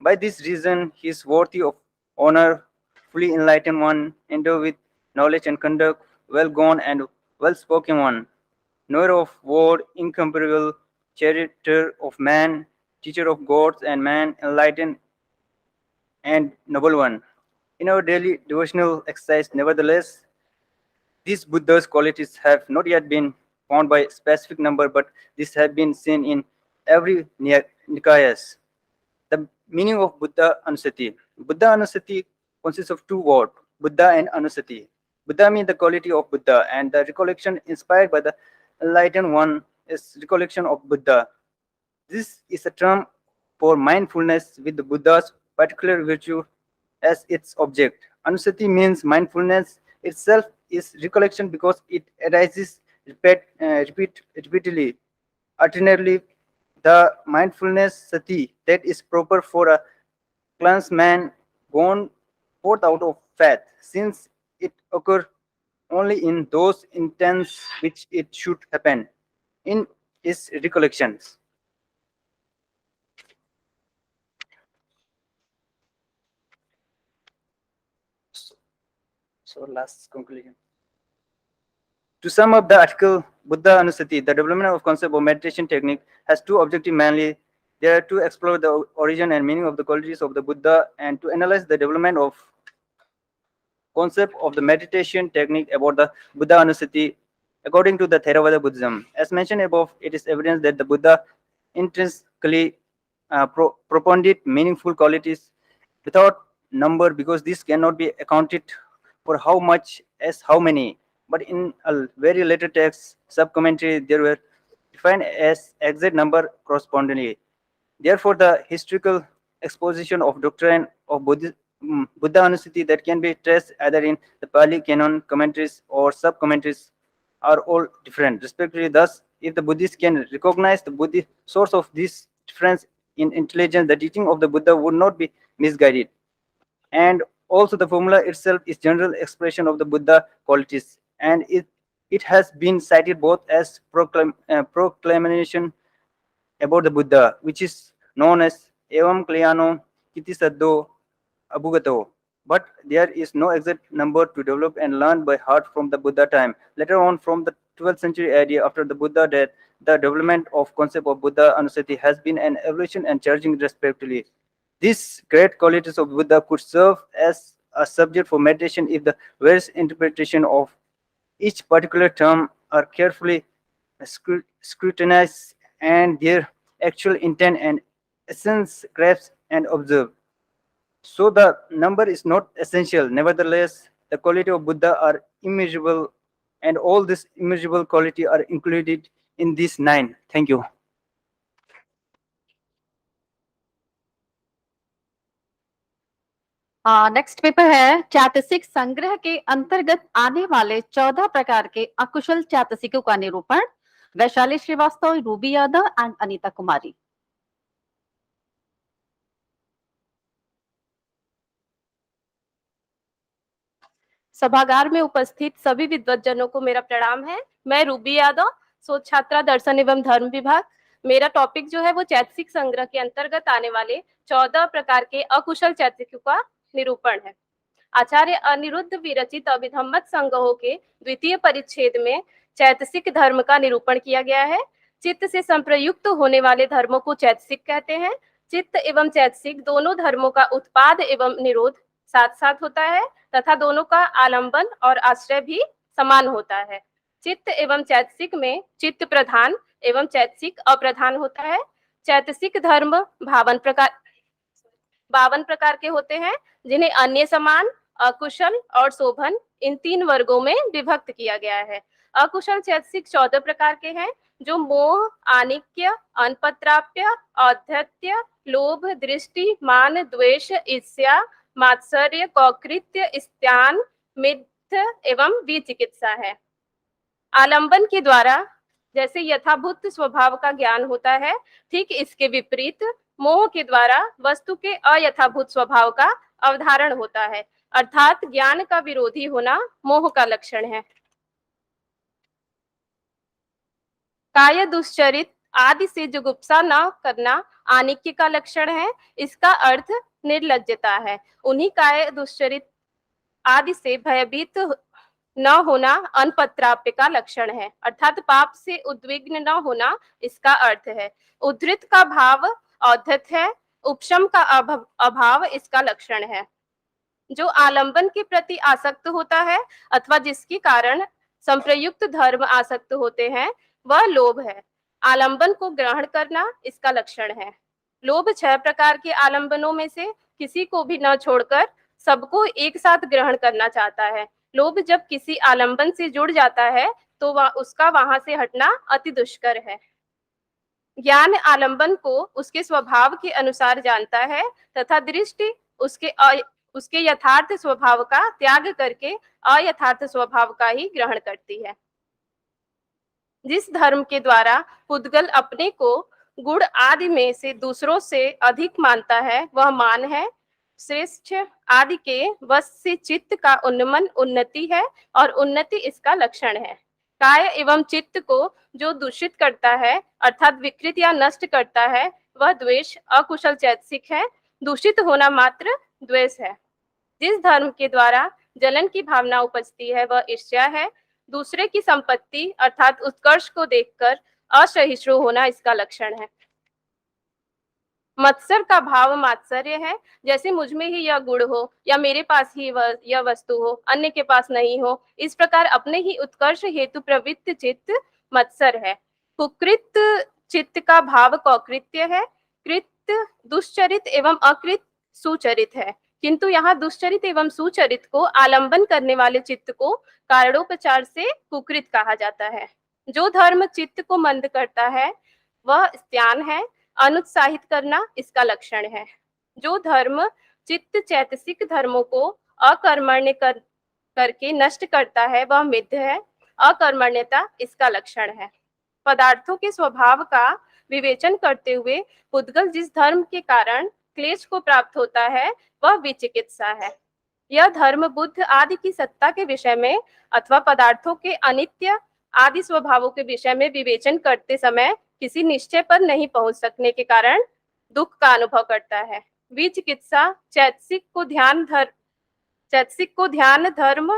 By this reason, he is worthy of honor, fully enlightened one, endowed with knowledge and conduct, well gone and well spoken one, knower of word, incomparable, charioteer of man, teacher of gods and man, enlightened and noble one. In our daily devotional exercise, nevertheless, these Buddha's qualities have not yet been found by specific number, but these have been seen in every Nikayas. The meaning of Buddha Anusati. Buddha Anusati consists of 2 words, Buddha and Anusati. Buddha means the quality of Buddha, and the recollection inspired by the enlightened one is recollection of Buddha. This is a term for mindfulness with the Buddha's particular virtue as its object. Anusati means mindfulness itself is recollection because it arises repeatedly, alternately. The mindfulness sati that is proper for a cleansed man gone forth out of faith, since it occurs only in those intents which it should happen in his recollections. So last conclusion. To sum up the article, Buddha Anusati, the development of concept of meditation technique has 2 objectives mainly. They are to explore the origin and meaning of the qualities of the Buddha and to analyze the development of concept of the meditation technique about the Buddha Anusati according to the Theravada Buddhism. As mentioned above, it is evidence that the Buddha intrinsically propounded meaningful qualities without number, because this cannot be accounted for how much as how many. But in a very later text, sub-commentary, they were defined as exact number correspondingly. Therefore, the historical exposition of doctrine of Buddha Anusati that can be traced either in the Pali canon commentaries or sub-commentaries are all different, respectively. Thus, if the Buddhists can recognize the Buddhist source of this difference in intelligence, the teaching of the Buddha would not be misguided. And also, the formula itself is general expression of the Buddha qualities, and it has been cited both as proclamation about the Buddha, which is known as Evam Klyano Kiti Saddo Abhugato. But there is no exact number to develop and learn by heart from the Buddha time. Later on, from the 12th century AD, after the Buddha death, the development of concept of Buddha Anusati has been an evolution and charging respectively. These great qualities of Buddha could serve as a subject for meditation if the various interpretation of each particular term are carefully scrutinized and their actual intent and essence grasped and observed. So the number is not essential. Nevertheless, the quality of Buddha are immeasurable, and all this immeasurable quality are included in these 9. Thank you. Next paper है चैतसिक संग्रह के अंतर्गत आने वाले 14 प्रकार के अकुशल चैतसिकों का निरूपण। वैशाली श्रीवास्तव, रूबी यादव एंड अनीता कुमारी। सभागार में उपस्थित सभी विद्वज्जनों को मेरा प्रणाम है। मैं रूबी यादव, शोध छात्रा दर्शन एवं धर्म विभाग। मेरा टॉपिक जो है वो चैतसिक संग्रह के अंतर्गत आने वाले 14 प्रकार के अकुशल चैतसिकों का निरूपण है। आचार्य अनिरुद्ध विरचित अभिधम्मत संग्रहों के द्वितीय परिच्छेद में चैतसिक धर्म का निरूपण किया गया है। चित्त से संप्रयुक्त होने वाले धर्मों को चैतसिक कहते हैं। चित्त एवं चैतसिक दोनों धर्मों का उत्पाद एवं निरोध साथ साथ होता है तथा दोनों का आलंबन और आश्रय भी समान होता है। चित्त एवं चैतसिक में चित्त प्रधान एवं चैतसिक अप्रधान होता है। चैतसिक धर्म 52 प्रकार के होते हैं, जिन्हें अन्य समान, अकुशल और शोभन इन 3 वर्गों में विभक्त किया गया है। अकुशल चैतसिक 14 प्रकार के हैं, जो मोह, आनिक्य, अनपत्राप्य, औद्धत्य, लोभ, दृष्टि, मान, द्वेष, ईर्ष्या, मात्सर्य, कौकृत्य, स्त्यान, मिथ्य एवं विचिकित्सा है। आलंबन के द्वारा जैसे यथाभूत स्वभाव का ज्ञान होता है, ठीक इसके विपरीत मोह के द्वारा वस्तु के अयथाभूत स्वभाव का अवधारण होता है, अर्थात ज्ञान का विरोधी होना मोह का लक्षण है। काय दुश्चरित आदि से जुगुप्सा न करना आनिक्य का लक्षण है। इसका अर्थ निर्लज्जता है। उन्हीं काय दुश्चरित आदि से भयभीत न होना अनपत्राप्य का लक्षण है, अर्थात पाप से उद्विग्न न होना इसका अर्थ है। उद्धृत का भाव औद्धत है, उपशम का अभाव इसका लक्षण है। जो आलंबन के प्रति आसक्त होता है अथवा जिसके कारण संप्रयुक्त धर्म आसक्त होते हैं, वह लोभ है। आलंबन को ग्रहण करना इसका लक्षण है। लोभ 6 प्रकार के आलंबनों में से किसी को भी न छोड़कर सबको एक साथ ग्रहण करना चाहता है। लोभ जब किसी आलंबन से जुड़ जाता है तो उसका वहां से हटना अति दुष्कर है। ज्ञान आलंबन को उसके स्वभाव के अनुसार जानता है तथा दृष्टि उसके यथार्थ स्वभाव का त्याग करके अयथार्थ स्वभाव का ही ग्रहण करती है। जिस धर्म के द्वारा पुद्गल अपने को गुण आदि में से दूसरों से अधिक मानता है, वह मान है। श्रेष्ठ आदि के वश से चित्त का उन्नमन उन्नति है और उन्नति इसका लक्षण है। काय एवं चित्त को जो दूषित करता है अर्थात विकृत या नष्ट करता है, वह द्वेष अकुशल चैतसिक है। दूषित होना मात्र द्वेष है। जिस धर्म के द्वारा जलन की भावना उपजती है वह ईर्ष्या है। दूसरे की संपत्ति अर्थात उत्कर्ष को देखकर असहिष्णु होना इसका लक्षण है। मत्सर का भाव मात्सर्य है, जैसे मुझ में ही यह गुण हो या मेरे पास ही यह वस्तु हो, अन्य के पास नहीं हो, इस प्रकार अपने ही उत्कर्ष हेतु प्रवृत्त चित्त मत्सर है। कुकृत चित्त का भाव कौकृत्य है। कृत दुश्चरित एवं अकृत सुचरित है, किंतु यहाँ दुश्चरित एवं सुचरित को आलंबन करने वाले चित्त को कारणोपचार से कुकृत कहा जाता है। जो धर्म चित्त को मंद करता है वह स्त्यान है। अनुत्साहित करना इसका लक्षण है। जो धर्म चित्त चैतसिक धर्मों को अकर्मण्य करके नष्ट करता है वह मिथ्य है। अकर्मण्यता इसका लक्षण है। पदार्थों के स्वभाव का विवेचन करते हुए पुद्गल जिस धर्म के कारण क्लेश को प्राप्त होता है वह विचिकित्सा है। यह धर्म बुद्ध आदि की सत्ता के विषय में अथवा पदार्थों के अनित्य आदि स्वभावों के विषय में विवेचन करते समय किसी निश्चय पर नहीं पहुंच सकने के कारण दुख का अनुभव करता है। विचिकित्सा चैतसिक को ध्यान धर्म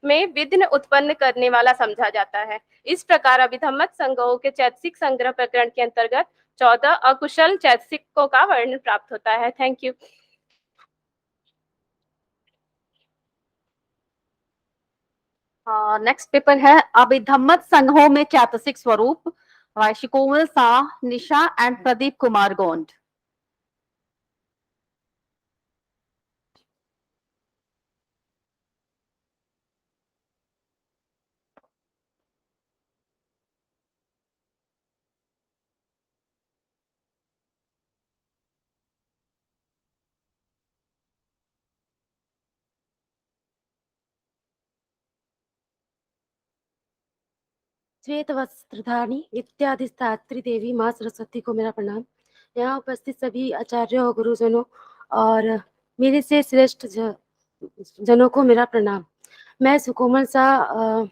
में विघ्न उत्पन्न करने वाला समझा जाता है। इस प्रकार अभिधम्मत संग्रहों के चैतसिक संग्रह प्रकरण के अंतर्गत 14 अकुशल चैतसिकों का वर्णन प्राप्त होता है। Thank you. नेक्स्ट पेपर है अभिधम्मत संघों में चैतसिक स्वरूप, बाय कोमल शाह, निशा एंड प्रदीप कुमार गोंड। श्वेत वस्त्रधारी नित्याधिष्ठात्री देवी माँ सरस्वती को मेरा प्रणाम। यहाँ उपस्थित सभी आचार्यों और गुरुजनों और मेरे से श्रेष्ठ जनों को मेरा प्रणाम। मैं सुकोमल शाह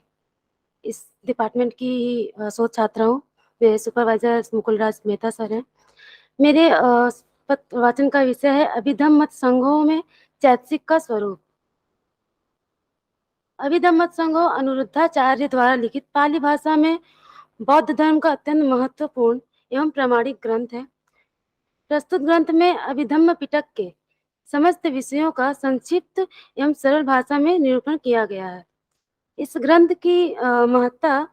इस डिपार्टमेंट की शोध छात्रा हूँ। मेरे सुपरवाइजर मुकुलराज मेहता सर हैं। मेरे प्रवचन का विषय है अभिधम्मत संघों में चैतसिक का स्वरूप। अभिधम्मत संघों अनिरुद्धाचार्य द्वारा लिखित पाली भाषा में बौद्ध धर्म का अत्यंत महत्वपूर्ण एवं प्रामाणिक ग्रंथ है। प्रस्तुत ग्रंथ में अभिधम्म पिटक के समस्त विषयों का संक्षिप्त एवं सरल भाषा में निरूपण किया गया है। इस ग्रंथ की महत्ता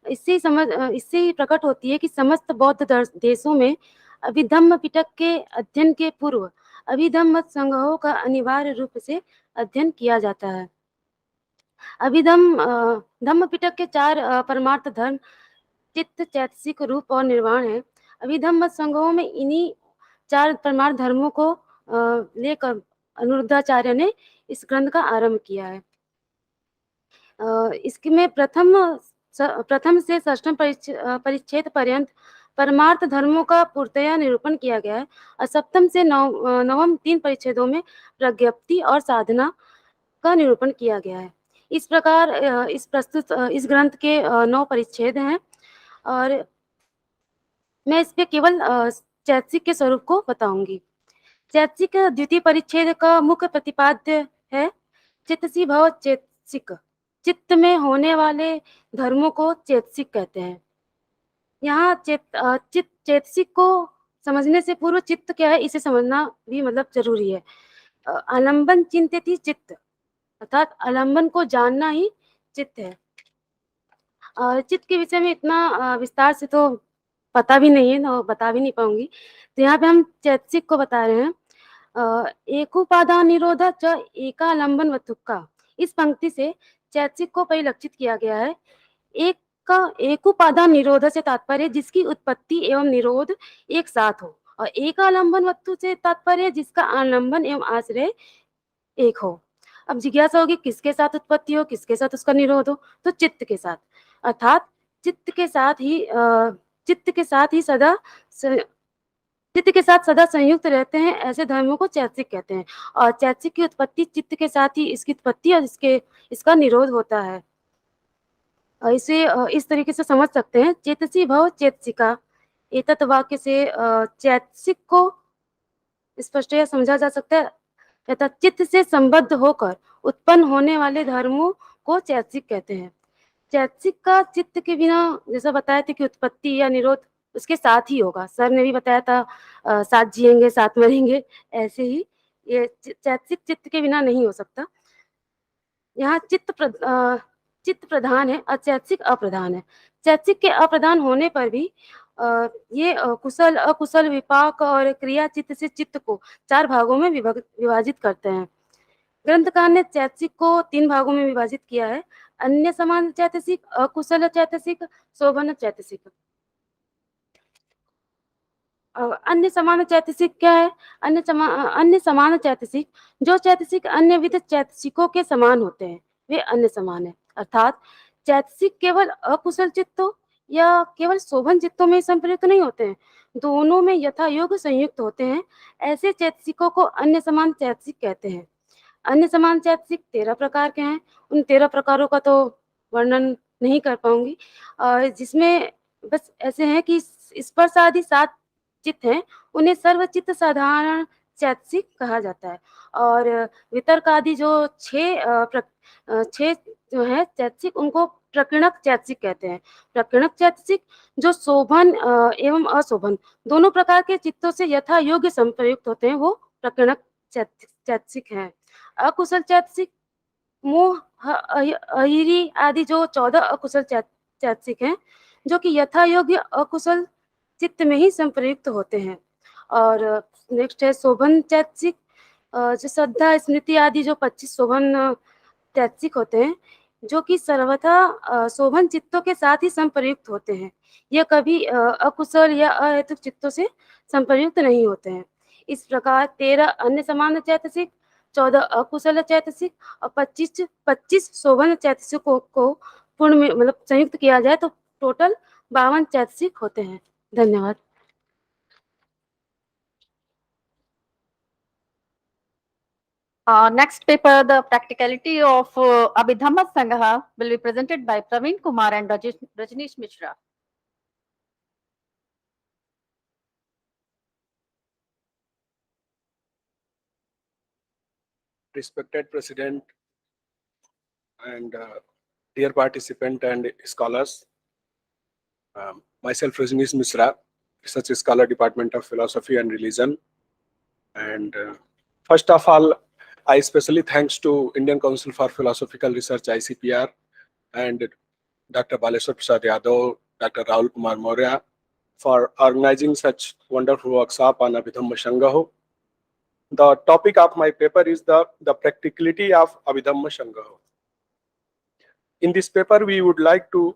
इससे ही प्रकट होती है कि समस्त बौद्ध देशों में अभिधम्म पिटक के अध्ययन के पूर्व अभिधम्मत संग्रहों का अनिवार्य रूप से अध्ययन किया जाता है। धम्म पिटक के 4 परमार्थ धर्म चित्त, चैतसिक, रूप और निर्वाण है। अभिधम्म संग्रहों में इन्हीं 4 परमार्थ धर्मों को लेकर अनिरुद्धाचार्य ने इस ग्रंथ का आरंभ किया है। इसमें प्रथम से षष्ठम परिच्छेद पर्यंत परमार्थ धर्मों का पूर्णतया निरूपण किया गया है और सप्तम से नवम 3 परिच्छेदों में प्रज्ञप्ति और साधना का निरूपण किया गया है। इस प्रकार इस ग्रंथ के 9 परिच्छेद हैं और मैं इस पे केवल चैतसिक के स्वरूप को बताऊंगी। चैतसिक द्वितीय परिच्छेद का मुख्य प्रतिपाद्य है चित्तसी भव चैतसिक। चित्त में होने वाले धर्मों को चैतसिक कहते हैं। यहाँ चैतसिक को समझने से पूर्व चित्त क्या है इसे समझना भी मतलब जरूरी है। आलम्बन चिंत्यति चित्त, अर्थात आलम्बन को जानना ही चित्त है। चित्त के विषय में इतना विस्तार से तो पता भी नहीं है ना, बता भी नहीं पाऊंगी। तो यहाँ पे हम चैतसिक को बता रहे हैं। एकोपादान निरोधा च एकालंबन वतुक्का, इस पंक्ति से चैतसिक को परिलक्षित किया गया है। एकोपादान निरोध से तात्पर्य जिसकी उत्पत्ति एवं निरोध एक साथ हो, और एकालंबन वस्तु से तात्पर्य जिसका आलंबन एवं आश्रय एक हो। अब जिज्ञासा होगी किसके साथ उत्पत्ति हो, किसके साथ उसका निरोध हो, तो चित्त के साथ, अर्थात चित्त के साथ सदा संयुक्त रहते हैं, ऐसे धर्मों को चैतसिक कहते हैं। और चैतसिक की उत्पत्ति चित्त के साथ ही इसकी उत्पत्ति और इसका निरोध होता है। इसे इस तरीके से समझ सकते हैं, चेतसी भव चेतसिका। एतत् वाक्य से चैतसिक को स्पष्ट समझा जा सकता है, तथा चित्त से संबद्ध होकर उत्पन्न होने वाले धर्मों को चैतसिक कहते हैं। चैतसिक का चित्त के बिना, जैसा बताया था कि उत्पत्ति या निरोध उसके साथ ही होगा। सर ने भी बताया था साथ जिएंगे साथ मरेंगे, ऐसे ही ये चैतसिक चित्त के बिना नहीं हो सकता। यहाँ चित्त प्रधान है और चैतसिक अप्रधान है। चैतसिक के अप्रधान होने पर भी ये कुशल, अकुशल, विपाक और क्रिया चित्त से चित्त को 4 भागों में विभाजित करते हैं। ग्रंथकार ने चैतसिक को 3 भागों में विभाजित किया है: अन्य समान चैतसिक, अकुशल चैतसिक, शोभन चैतसिक। अन्य समान चैतसिक क्या है? अन्य समान चैतसिक, जो चैतसिक अन्य विध चैतसिकों के समान होते हैं, वे अन्य समान है। अर्थात चैतसिक केवल अकुशल चित्तों या केवल शोभन चित्तों में संप्रयुक्त नहीं होते हैं, दोनों में यथा योग्य संयुक्त होते हैं। ऐसे चैतसिकों को अन्य समान चैतसिक कहते हैं। अन्य समान चैतसिक 13 प्रकार के हैं। उन 13 प्रकारों का तो वर्णन नहीं कर पाऊंगी, जिसमें बस ऐसे हैं कि स्पर्श आदि 7 चित्त हैं, उन्हें सर्वचित्त साधारण चैतसिक कहा जाता है। और वितर्क आदि जो 6 जो है चैतसिक, उनको प्रकीर्णक चैतसिक कहते हैं। प्रकीर्णक चैतसिक जो शोभन एवं अशोभन दोनों प्रकार के चित्तों से यथा योग्य संप्रयुक्त होते हैं, वो प्रकीर्णक चैतसिक है। अकुशल चैतसिक मोह, अहिरी आदि जो 14 अकुशल चैतसिक हैं, जो कि यथा योग्य अकुशल चित्त में ही संप्रयुक्त होते हैं। और नेक्स्ट है शोभन चैतसिक, जो श्रद्धा, स्मृति आदि जो 25 शोभन चैतसिक होते हैं, जो कि सर्वथा शोभन चित्तों के साथ ही संप्रयुक्त होते हैं। यह कभी अकुशल या अहेतुक चित्तों से संप्रयुक्त नहीं होते हैं। इस प्रकार 13 अन्य समान चैतसिक, 14 अकुशल चैतसिक और 25 शोभन चैतसिकों को पूर्ण में मतलब संयुक्त किया जाए तो टोटल 52 चैतसिक होते हैं। धन्यवाद। Next paper, the practicality of Abhidhamma Sangha, will be presented by Praveen Kumar and Rajneesh Mishra. Respected President and dear participant and scholars, myself Rajneesh Mishra, Research Scholar, Department of Philosophy and Religion. And first of all, I especially thanks to Indian Council for Philosophical Research ICPR and Dr. Baleshwar Prasad Yadav, Dr. Rahul Kumar Maurya for organizing such wonderful workshop on Abhidhamma Sangha. The topic of my paper is the practicality of Abhidhamma Sangha. In this paper, we would like to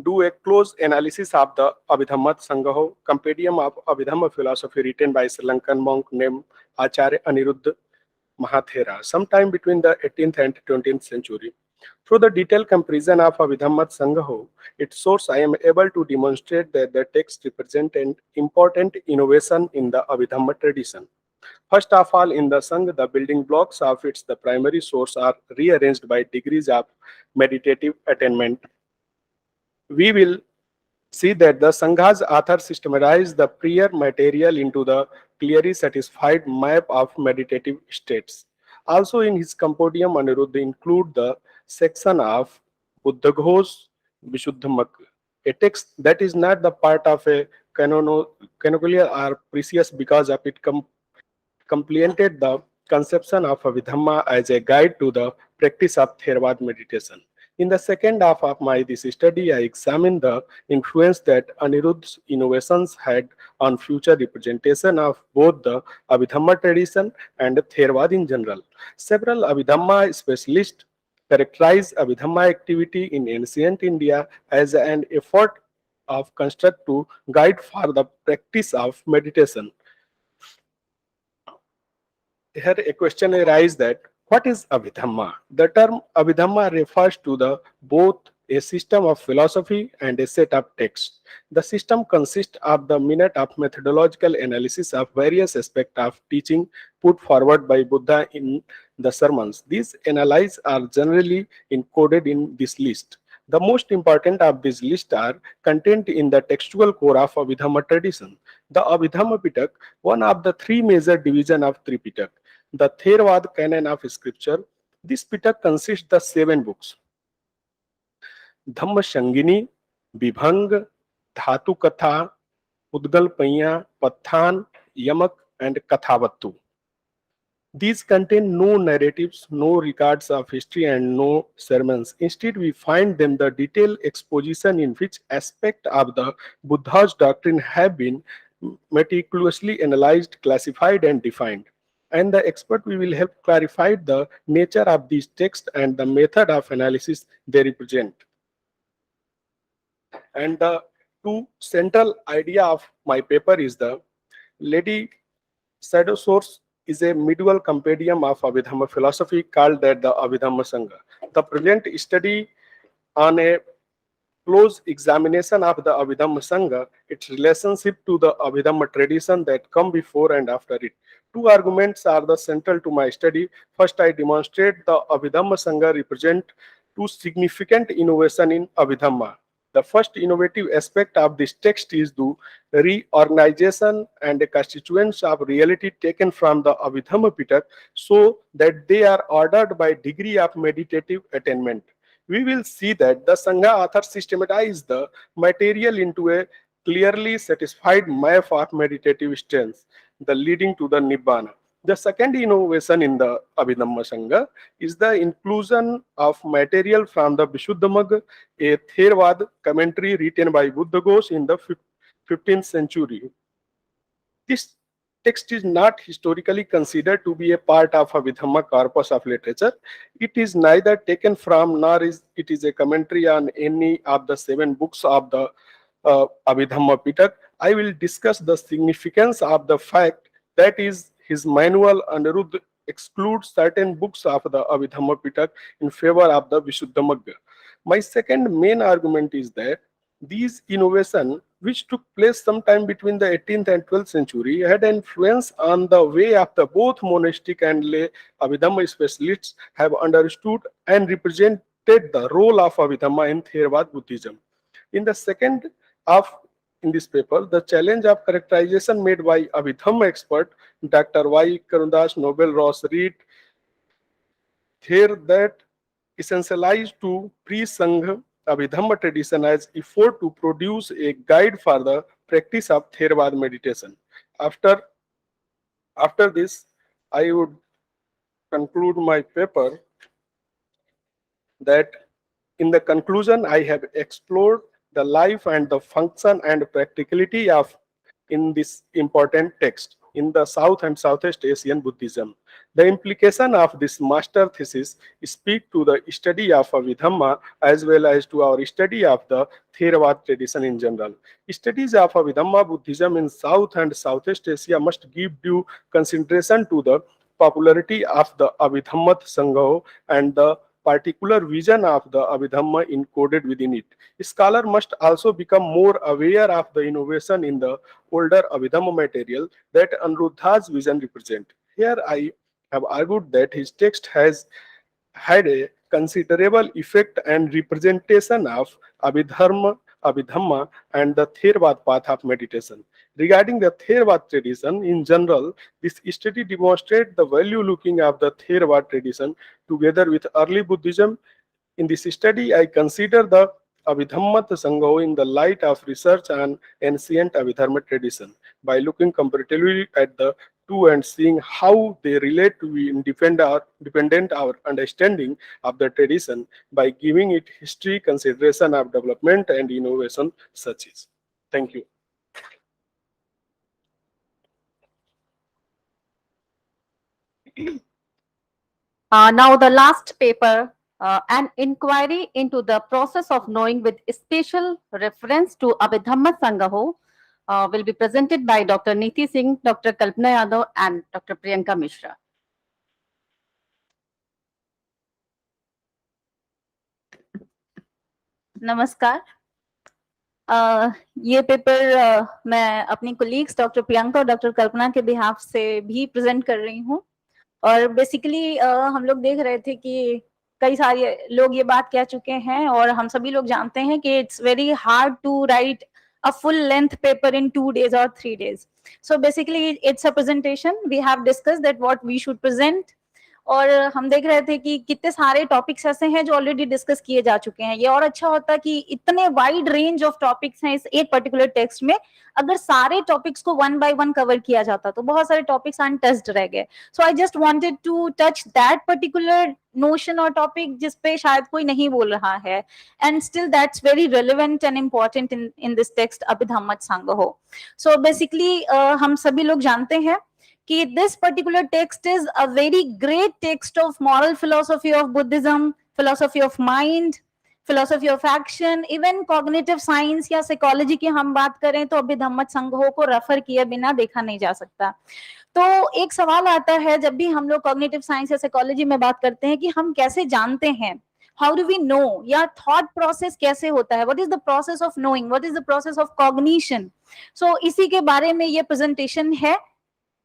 do a close analysis of the Abhidhamma Sangaho, compendium of Abhidhamma philosophy written by Sri Lankan monk named Acharya Aniruddha Mahathera, sometime between the 18th and 20th century. Through the detailed comparison of Abhidhamma Sangaho, its source, I am able to demonstrate that the text represents an important innovation in the Abhidhamma tradition. First of all, in the Sangha, the building blocks of its the primary source are rearranged by degrees of meditative attainment. We will see that the Sangha's author systematized the prior material into the clearly satisfied map of meditative states. Also in his compendium, Aniruddha include the section of Buddhaghosh Vishuddhamagga, a text that is not the part of a canonical or precious because of it complemented the conception of Abhidhamma as a guide to the practice of Theravada meditation. In the second half of my this study, I examined the influence that Aniruddha's innovations had on future representation of both the Abhidhamma tradition and Theravada in general. Several Abhidhamma specialists characterize Abhidhamma activity in ancient India as an effort of construct to guide for the practice of meditation. Here a question arises that what is Abhidhamma? The term Abhidhamma refers to the both a system of philosophy and a set of texts. The system consists of the minute of methodological analysis of various aspects of teaching put forward by Buddha in the sermons. These analyses are generally encoded in this list. The most important of these lists are contained in the textual core of Abhidhamma tradition. The Abhidhamma Pitak, one of the three major divisions of Tripitak, the Theravada canon of scripture. This Pitak consists of 7 books: Dhamma Shangini, Vibhang, Dhatu Katha, Udgal Paiya, Pathan, Yamak, and Kathavattu. These contain no narratives, no records of history, and no sermons. Instead, we find them the detailed exposition in which aspects of the Buddha's doctrine have been meticulously analyzed, classified, and defined. And the expert we will help clarify the nature of these texts and the method of analysis they represent. And the two central idea of my paper is the Lady Shadow Source is a medieval compendium of Abhidhamma philosophy called that the Abhidhamma Sangha. The present study on a close examination of the Abhidhamma Sangha, its relationship to the Abhidhamma tradition that come before and after it. Two arguments are the central to my study. First, I demonstrate the Abhidhamma Sangha represent two significant innovation in Abhidhamma. The first innovative aspect of this text is the reorganization and the constituents of reality taken from the Abhidhamma Pitak so that they are ordered by degree of meditative attainment. We will see that the Sangha author systematized the material into a clearly satisfied map of meditative stance, the leading to the Nibbana. The second innovation in the Abhidhamma Sangha is the inclusion of material from the Vishuddhamagga, a Theravada commentary written by Buddhaghosh in the 15th century. This text is not historically considered to be a part of Abhidhamma corpus of literature. It is neither taken from nor is it is a commentary on any of the 7 books of the Abhidhamma Pitak. I will discuss the significance of the fact that is his manual Aniruddha excludes certain books of the Abhidhamma Pitak in favor of the Vishuddhamagga. My second main argument is that these innovations, which took place sometime between the 18th and 12th century, had influence on the way of the both monastic and lay Abhidhamma specialists have understood and represented the role of Abhidhamma in Theravada Buddhism. In the second half in this paper, the challenge of characterization made by Abhidhamma expert Dr. Y. Karunadas Nobel Ross Reed here that essentialized to pre-Sangha Abhidhamma tradition as effort to produce a guide for the practice of Theravada meditation. After this, I would conclude my paper that in the conclusion, I have explored the life and the function and practicality of in this important text. in the South and Southeast Asian Buddhism. The implication of this master thesis speak to the study of Abhidhamma as well as to our study of the Theravada tradition in general. Studies of Abhidhamma Buddhism in South and Southeast Asia must give due consideration to the popularity of the Abhidhamma Sangha and the particular vision of the Abhidhamma encoded within it. Scholar must also become more aware of the innovation in the older Abhidhamma material that Anuruddha's vision represent. Here I have argued that his text has had a considerable effect and representation of Abhidhamma and the Theravada path of meditation. Regarding the Theravada tradition in general, this study demonstrates the value looking of the Theravada tradition together with early Buddhism. In this study, I consider the Abhidhamma Sangha in the light of research on ancient Abhidharma tradition. By looking comparatively at the two and seeing how they relate to be dependent our understanding of the tradition by giving it history, consideration of development and innovation such as. Thank you. Now the last paper, an inquiry into the process of knowing with special reference to Abhidhamma Sangha, will be presented by Dr. Neeti Singh, Dr. Kalpana Yadav and Dr. Priyanka Mishra. नमस्कार। ये paper मैं अपनी colleagues doctor Priyanka और doctor कल्पना के behalf से भी present कर रही हूँ। और बेसिकली हम लोग देख रहे थे कि कई सारे लोग ये बात कह चुके हैं और हम सभी लोग जानते हैं कि it's very hard to write a full length paper in 2 days or 3 days. So basically it's a presentation. We have discussed that what we should present. और हम देख रहे थे कि कितने सारे टॉपिक्स ऐसे हैं जो ऑलरेडी डिस्कस किए जा चुके हैं। ये और अच्छा होता कि इतने वाइड रेंज ऑफ टॉपिक्स हैं इस एक पर्टिकुलर टेक्स्ट में, अगर सारे टॉपिक्स को 1 by 1 कवर किया जाता तो बहुत सारे टॉपिक्स अनटच्ड रह गए। So I just wanted to touch that particular notion और टॉपिक जिस पे शायद कोई नहीं बोल रहा है, and still that's very relevant and important in this text Abhidhamma Sangraha. So basically हम सभी लोग जानते हैं कि this particular text is a very great text of moral philosophy of Buddhism, philosophy of mind, philosophy of action, even cognitive science या psychology की हम बात करें तो अभिधम्म संग्रह को रेफर किए बिना देखा नहीं जा सकता। तो एक सवाल आता है जब भी हम लोग cognitive science या psychology में बात करते हैं कि हम कैसे जानते हैं, how do we know, या thought process कैसे होता है, what is the process of knowing, what is the process of cognition। so इसी के बारे में ये presentation है।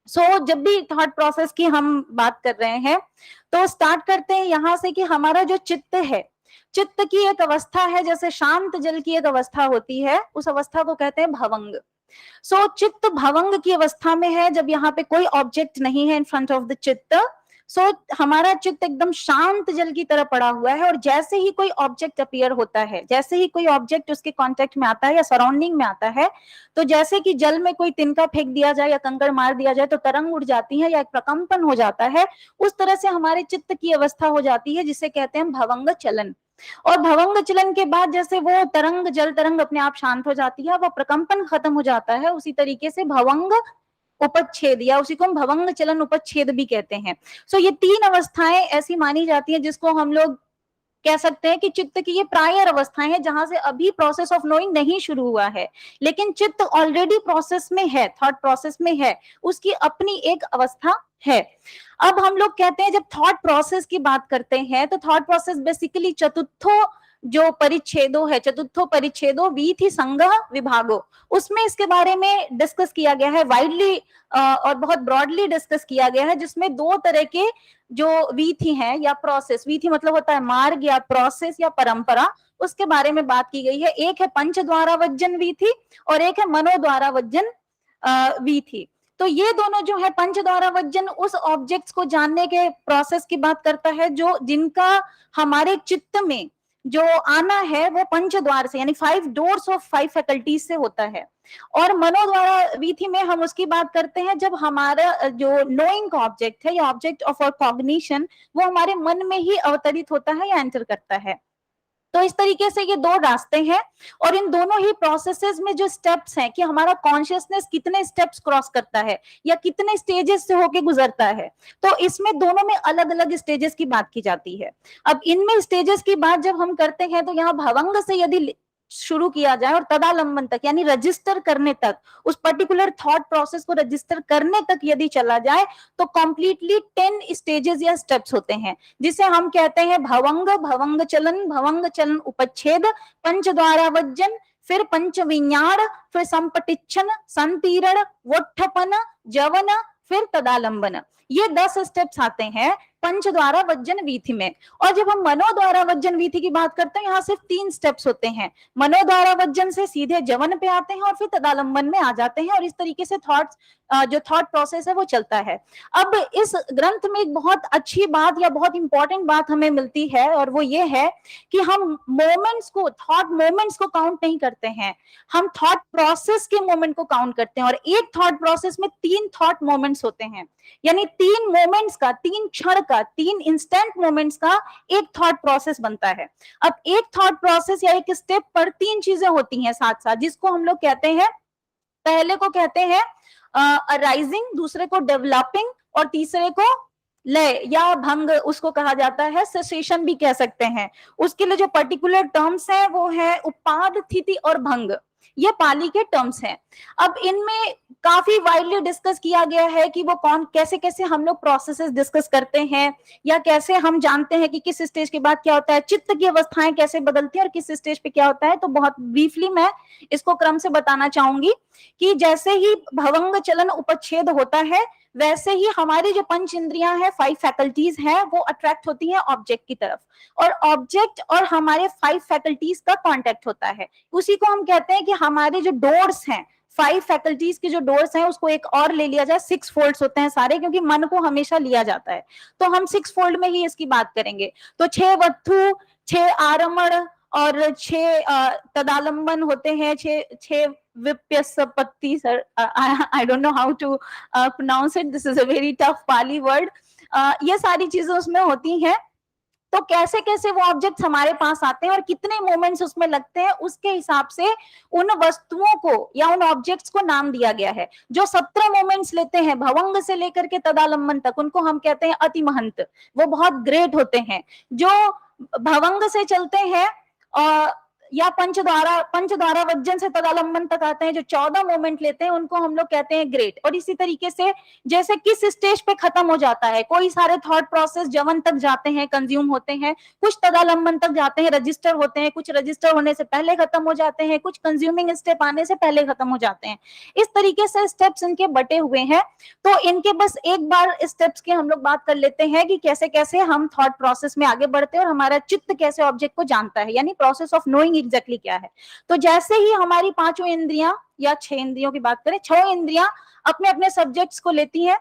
जब भी थॉट प्रोसेस की हम बात कर रहे हैं तो स्टार्ट करते हैं यहाँ से कि हमारा जो चित्त है, चित्त की एक अवस्था है जैसे शांत जल की एक अवस्था होती है, उस अवस्था को कहते हैं भवंग। चित्त भवंग की अवस्था में है जब यहाँ पे कोई ऑब्जेक्ट नहीं है इन फ्रंट ऑफ द चित्त। हमारा चित्त एकदम शांत जल की तरह पड़ा हुआ है, और जैसे ही कोई ऑब्जेक्ट अपीयर होता है, जैसे ही कोई ऑब्जेक्ट उसके कांटेक्ट में आता है या सराउंडिंग में आता है, तो जैसे कि जल में कोई तिनका फेंक दिया जाए या कंकड़ मार दिया जाए तो तरंग उड़ जाती है या एक प्रकंपन हो जाता है, उस तरह से हमारे चित्त की अवस्था हो जाती है जिसे कहते हैं भवंग चलन। और भवंग चलन के बाद जैसे वो तरंग जल तरंग अपने आप शांत हो जाती है, वो प्रकंपन खत्म हो जाता है, उसी तरीके से भवंग उपच्छेद या उसी को हम भवंग चलन उपच्छेद भी कहते हैं। ये 3 अवस्थाएं ऐसी मानी जाती हैं जिसको हम लोग कह सकते हैं कि चित्त की ये प्रायर अवस्थाएं हैं जहां से अभी प्रोसेस ऑफ नोइंग नहीं शुरू हुआ है, लेकिन चित्त ऑलरेडी प्रोसेस में है, थॉट प्रोसेस में है, उसकी अपनी एक अवस्था है। अब हम लोग कहते हैं जब थॉट प्रोसेस की बात करते हैं तो थॉट प्रोसेस बेसिकली चतुर्थो जो परिच्छेदो है, चतुर्थो परिच्छेदो वीथि संग्रह विभागो, उसमें इसके बारे में डिस्कस किया गया है, वाइडली और बहुत ब्रॉडली डिस्कस किया गया है, जिसमें 2 तरह के जो वीथि हैं या प्रोसेस, वीथि मतलब होता है मार्ग या प्रोसेस या परंपरा, उसके बारे में बात की गई है। एक है पंच द्वारा वज्जन वीथि और एक है मनो द्वारा वज्जन वीथि। तो ये दोनों जो है पंच द्वारा वज्जन उस ऑब्जेक्ट्स को जानने के प्रोसेस की बात करता है जो जिनका हमारे चित्त में जो आना है वो पंच द्वार से यानी 5 doors ऑफ 5 फैकल्टीज से होता है। और मनोद्वारा वीथि में हम उसकी बात करते हैं जब हमारा जो नोइंग का ऑब्जेक्ट है या ऑब्जेक्ट ऑफ आवर कॉग्निशन वो हमारे मन में ही अवतरित होता है या एंटर करता है। तो इस तरीके से ये दो रास्ते हैं और इन दोनों ही प्रोसेसेस में जो स्टेप्स हैं कि हमारा कॉन्शियसनेस कितने स्टेप्स क्रॉस करता है या कितने स्टेजेस से होके गुजरता है, तो इसमें दोनों में अलग अलग स्टेजेस की बात की जाती है। अब इनमें स्टेजेस की बात जब हम करते हैं तो यहाँ भवंग से यदि शुरू किया जाए और तदालंबन तक यानी रजिस्टर करने तक, उस पर्टिकुलर थॉट प्रोसेस को रजिस्टर करने तक यदि चला जाए तो कंप्लीटली 10 स्टेजेस या स्टेप्स होते हैं, जिसे हम कहते हैं भवंग, भवंग चलन उपच्छेद, पंचद्वारा वज्जन, फिर पंच विज्ञान, फिर संपटिच्छन, संतीरण, वोट्ठपन, जवन, फिर तदालंबन। ये 10 स्टेप्स आते हैं पंच द्वारा वज्जन वीथि में। और जब हम मनोद्वारा वज्जन वीथि की बात करते हैं, यहाँ सिर्फ 3 स्टेप्स होते हैं। मनोद्वारा वज्जन से सीधे जवन पे आते हैं और फिर तदालंबन में आ जाते हैं और इस तरीके से जो थॉट प्रोसेस है वो चलता है। अब इस ग्रंथ में एक बहुत अच्छी बात या बहुत इंपॉर्टेंट बात हमें मिलती है और वो ये है कि हम मोमेंट्स को, थॉट मोमेंट्स को काउंट नहीं करते हैं, हम थॉट प्रोसेस के मोमेंट को काउंट करते हैं। और एक थॉट प्रोसेस में 3 थॉट मोमेंट्स होते हैं, यानी 3 मोमेंट्स का, 3 क्षण का, 3 इंस्टेंट मोमेंट्स का एक थॉट प्रोसेस बनता है। अब एक थॉट प्रोसेस या एक स्टेप पर 3 चीजें होती हैं साथ साथ, जिसको हम लोग कहते हैं, पहले को कहते हैं अराइजिंग, दूसरे को डेवलपिंग और तीसरे को लय या भंग उसको कहा जाता है, सेसेशन भी कह सकते हैं। उसके लिए जो पर्टिकुलर टर्म्स हैं वो है उपाद, स्थिति और भंग, ये पाली के टर्म्स हैं। अब इनमें काफी वाइडली डिस्कस किया गया है कि वो कौन कैसे कैसे हम लोग प्रोसेसेस डिस्कस करते हैं या कैसे हम जानते हैं कि किस स्टेज के बाद क्या होता है, चित्त की अवस्थाएं कैसे बदलती हैं और किस स्टेज पे क्या होता है। तो बहुत ब्रीफली मैं इसको क्रम से बताना चाहूंगी कि जैसे ही भवंग चलन उपच्छेद होता है वैसे ही हमारी जो पंच इंद्रियां हैं, 5 फैकल्टीज हैं, वो अट्रैक्ट होती हैं ऑब्जेक्ट की तरफ और ऑब्जेक्ट और हमारे 5 फैकल्टीज का कांटेक्ट होता है। उसी को हम कहते हैं कि हमारे जो डोर्स हैं, 5 फैकल्टीज के जो डोर्स हैं, उसको एक और ले लिया जाए, 6 फोल्ड्स होते हैं सारे, क्योंकि मन को हमेशा लिया जाता है, तो हम 6 फोल्ड में ही इसकी बात करेंगे। तो 6 वत्थु, 6 आरमण और 6 तदालंबन होते हैं, 6 विप्यसपत्ति, sir I don't know how to pronounce it, this is a very tough Pali word. ये सारी चीजें उसमें होती हैं। तो कैसे कैसे वो ऑब्जेक्ट्स हमारे पास आते हैं और कितने मोमेंट्स उसमें लगते हैं, उसके हिसाब से उन वस्तुओं को या उन ऑब्जेक्ट्स को नाम दिया गया है। जो 17 मोमेंट्स लेते हैं भवंग से लेकर के तदालंबन तक, उनको हम कहते हैं अति महंत, वो बहुत ग्रेट होते हैं। जो भवंग से चलते हैं या पंचद्वारा वज्जन से तदालंबन तक आते हैं, जो 14 मोमेंट लेते हैं, उनको हम लोग कहते हैं ग्रेट। और इसी तरीके से जैसे किस स्टेज पे खत्म हो जाता है, कोई सारे थॉट प्रोसेस जवन तक जाते हैं, कंज्यूम होते हैं, कुछ तदालंबन तक जाते हैं, रजिस्टर होते हैं, कुछ रजिस्टर होने से पहले खत्म हो जाते हैं, कुछ कंज्यूमिंग स्टेप आने से पहले खत्म हो जाते हैं। इस तरीके से स्टेप्स इनके बटे हुए हैं। तो इनके बस एक बार स्टेप्स की हम लोग बात कर लेते हैं कि कैसे कैसे हम थॉट प्रोसेस में आगे बढ़ते हैं और हमारा चित्त कैसे ऑब्जेक्ट को जानता है, यानी प्रोसेस ऑफ नोइंग एग्जैक्टली क्या है। तो जैसे ही हमारी 5 इंद्रियां या 6 इंद्रियों की बात करें, 6 इंद्रियां अपने अपने सब्जेक्ट्स को लेती हैं,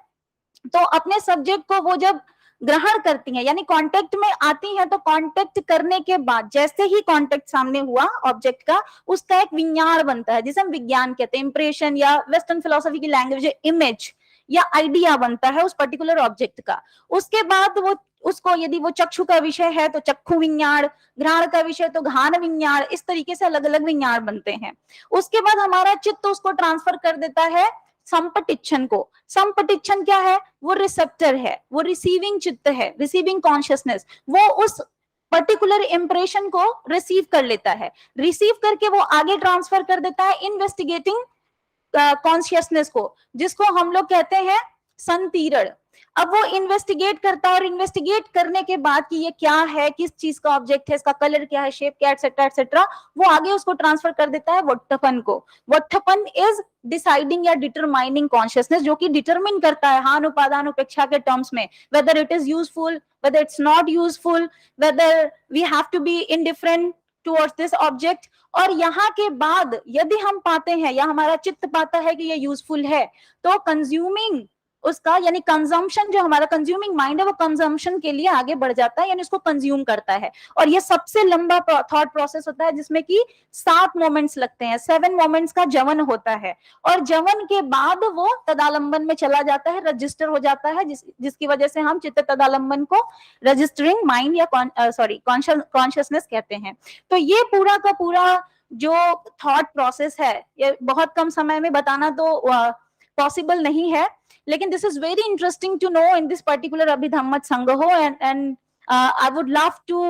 तो अपने सब्जेक्ट को वो जब ग्रहण करती हैं यानी कांटेक्ट में आती हैं, तो कांटेक्ट करने के बाद जैसे ही कांटेक्ट सामने हुआ ऑब्जेक्ट का, उसका एक विज्ञान बनता है, जिसे हम विज्ञान कहते हैं, इंप्रेशन या वेस्टर्न फिलोसफी की लैंग्वेज इमेज या आइडिया बनता है उस पर्टिकुलर ऑब्जेक्ट का। उसके बाद वो उसको, यदि वो चक्षु का विषय है तो चक्षु विज्ञान, घ्राण का विषय तो घ्राण विज्ञान, इस तरीके से अलग अलग विज्ञान बनते हैं। उसके बाद हमारा चित्त उसको ट्रांसफर कर देता है संपटिच्छन को। संपटिच्छन क्या है? वो रिसेप्टर है, वो रिसीविंग चित्त है, रिसीविंग कॉन्शियसनेस। वो उस पर्टिकुलर इंप्रेशन को रिसीव कर लेता है, रिसीव करके वो आगे ट्रांसफर कर देता है इन्वेस्टिगेटिंग कॉन्शियसनेस को, जिसको हम लोग कहते हैं संतीरण। अब वो इन्वेस्टिगेट करता है और इन्वेस्टिगेट करने के बाद कि ये क्या है, किस चीज का ऑब्जेक्ट है, इसका कलर क्या है, शेप क्या, एटसेट्रा एटसेट्रा, वो आगे उसको ट्रांसफर कर देता है वोट्ठपन को। वोट्ठपन इज डिसाइडिंग या डिटरमाइनिंग कॉन्शियसनेस, जो कि डिटरमिन करता है हान उपादान उपेक्षा के टर्म्स में, whether it is useful, whether it's not useful, whether we have to be indifferent towards this object. और यहाँ के बाद यदि हम पाते हैं या हमारा चित्त पाता है कि ये यूजफुल है, तो कंज्यूमिंग उसका यानी कंजम्पशन, जो हमारा कंज्यूमिंग माइंड है वो कंजम्पशन के लिए आगे बढ़ जाता है, यानी उसको कंज्यूम करता है। और ये सबसे लंबा थॉट प्रोसेस होता है जिसमें कि 7 मोमेंट्स लगते हैं, 7 मोमेंट्स का जवन होता है, और जवन के बाद वो तदालंबन में चला जाता है, रजिस्टर हो जाता है, जिसकी वजह से हम चित्त तदालंबन को रजिस्टरिंग माइंड या कॉन्शियसनेस कहते हैं। तो ये पूरा का पूरा जो थॉट प्रोसेस है, ये बहुत कम समय में बताना तो पॉसिबल नहीं है, लेकिन this is very interesting to know in this particular Abhidhammattha Sangraha, and I would love to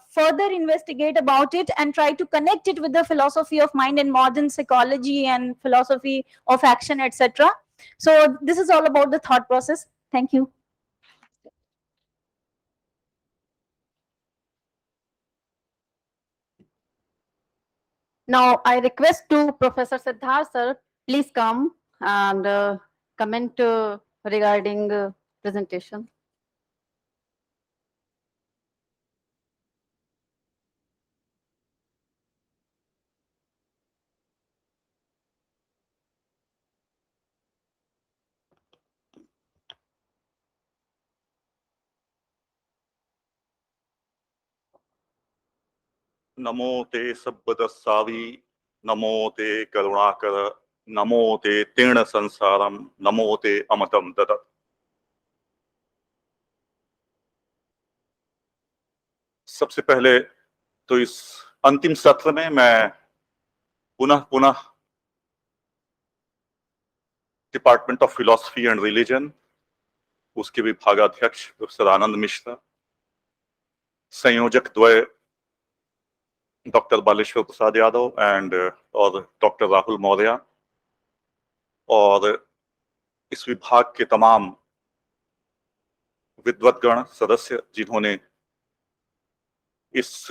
further investigate about it and try to connect it with the philosophy of mind and modern psychology and philosophy of action, etc. So this is all about the thought process. Thank you. Now I request to Professor Siddharth sir, please come and comment regarding presentation. नमो ते सब्बदस्सावी, नमो ते करुणाकर, नमो ते तीर्ण संसारम, नमो ते अमतम ददत्। सबसे पहले तो इस अंतिम सत्र में मैं पुनः department of philosophy and religion, उसके विभागाध्यक्ष प्रोफेसर आनंद मिश्रा, संयोजक द्वय डॉक्टर बालेश्वर प्रसाद यादव और डॉक्टर राहुल मौर्य, और इस विभाग के तमाम विद्वद्गण सदस्य जिन्होंने इस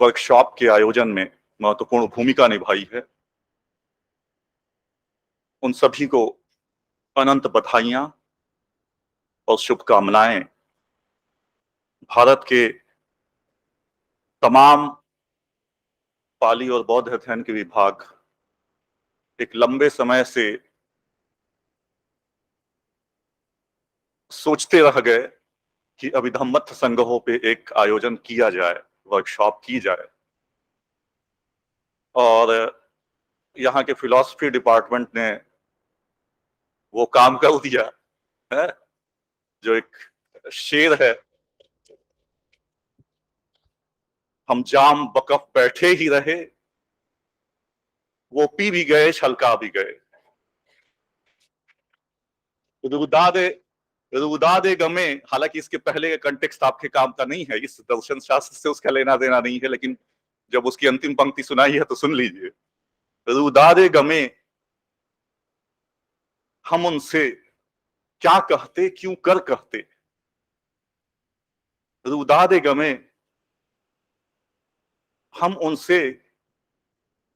वर्कशॉप के आयोजन में महत्वपूर्ण भूमिका निभाई है, उन सभी को अनंत बधाइयां और शुभकामनाएं। भारत के तमाम पाली और बौद्ध अध्ययन के विभाग एक लंबे समय से सोचते रह गए कि अभिधम्मत संग्रहों पे एक आयोजन किया जाए, वर्कशॉप की जाए, और यहाँ के फिलॉसफी डिपार्टमेंट ने वो काम कर दिया है। जो एक शेर है, हम जाम बकफ बैठे ही रहे, वो पी भी गए छलका भी गए। रुदादे गमे, हालांकि इसके पहले का कंटेक्स्ट आपके काम का नहीं है, इस दर्शन शास्त्र से उसका लेना देना नहीं है, लेकिन जब उसकी अंतिम पंक्ति सुनाई है तो सुन लीजिए। रुदादे गमे, हम उनसे क्या कहते क्यों कर कहते। रुदादे गमे, हम उनसे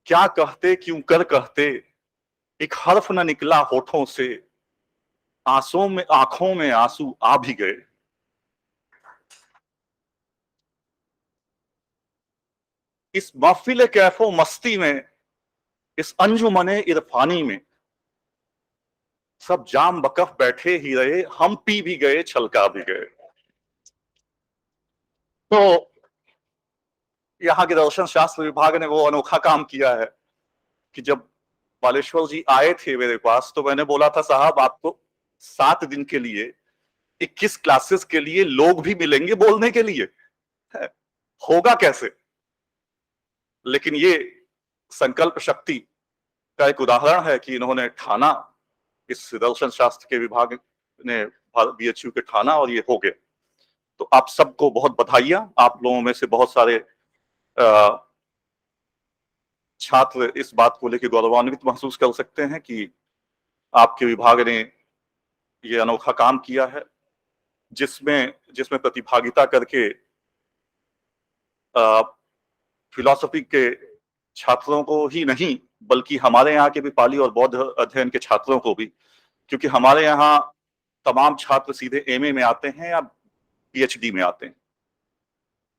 क्या कहते क्यों कर कहते। एक हर्फ न निकला होठों से, आंखों में आंसू आ भी गए। इस महफिल कैफो मस्ती में, इस अंजुमने इरफानी में, सब जाम बकफ बैठे ही रहे, हम पी भी गए छलका भी गए। तो यहाँ के दर्शन शास्त्र विभाग ने वो अनोखा काम किया है कि जब बालेश्वर जी आए थे मेरे पास, तो मैंने बोला था साहब आपको 7 दिन के लिए 21 क्लासेस के लिए लोग भी मिलेंगे बोलने के लिए, होगा कैसे। लेकिन ये संकल्प शक्ति का एक उदाहरण है कि इन्होंने ठाना, इस दर्शन शास्त्र के विभाग ने BHU के ठाना, और ये हो गया। तो आप सबको बहुत बधाइयां। आप लोगों में से बहुत सारे छात्र इस बात को लेकर गौरवान्वित महसूस कर सकते हैं कि आपके विभाग ने ये अनोखा काम किया है, जिसमें प्रतिभागिता करके फिलॉसफी के छात्रों को ही नहीं, बल्कि हमारे यहाँ के भी पाली और बौद्ध अध्ययन के छात्रों को भी, क्योंकि हमारे यहाँ तमाम छात्र सीधे MA में आते हैं या PhD में आते हैं,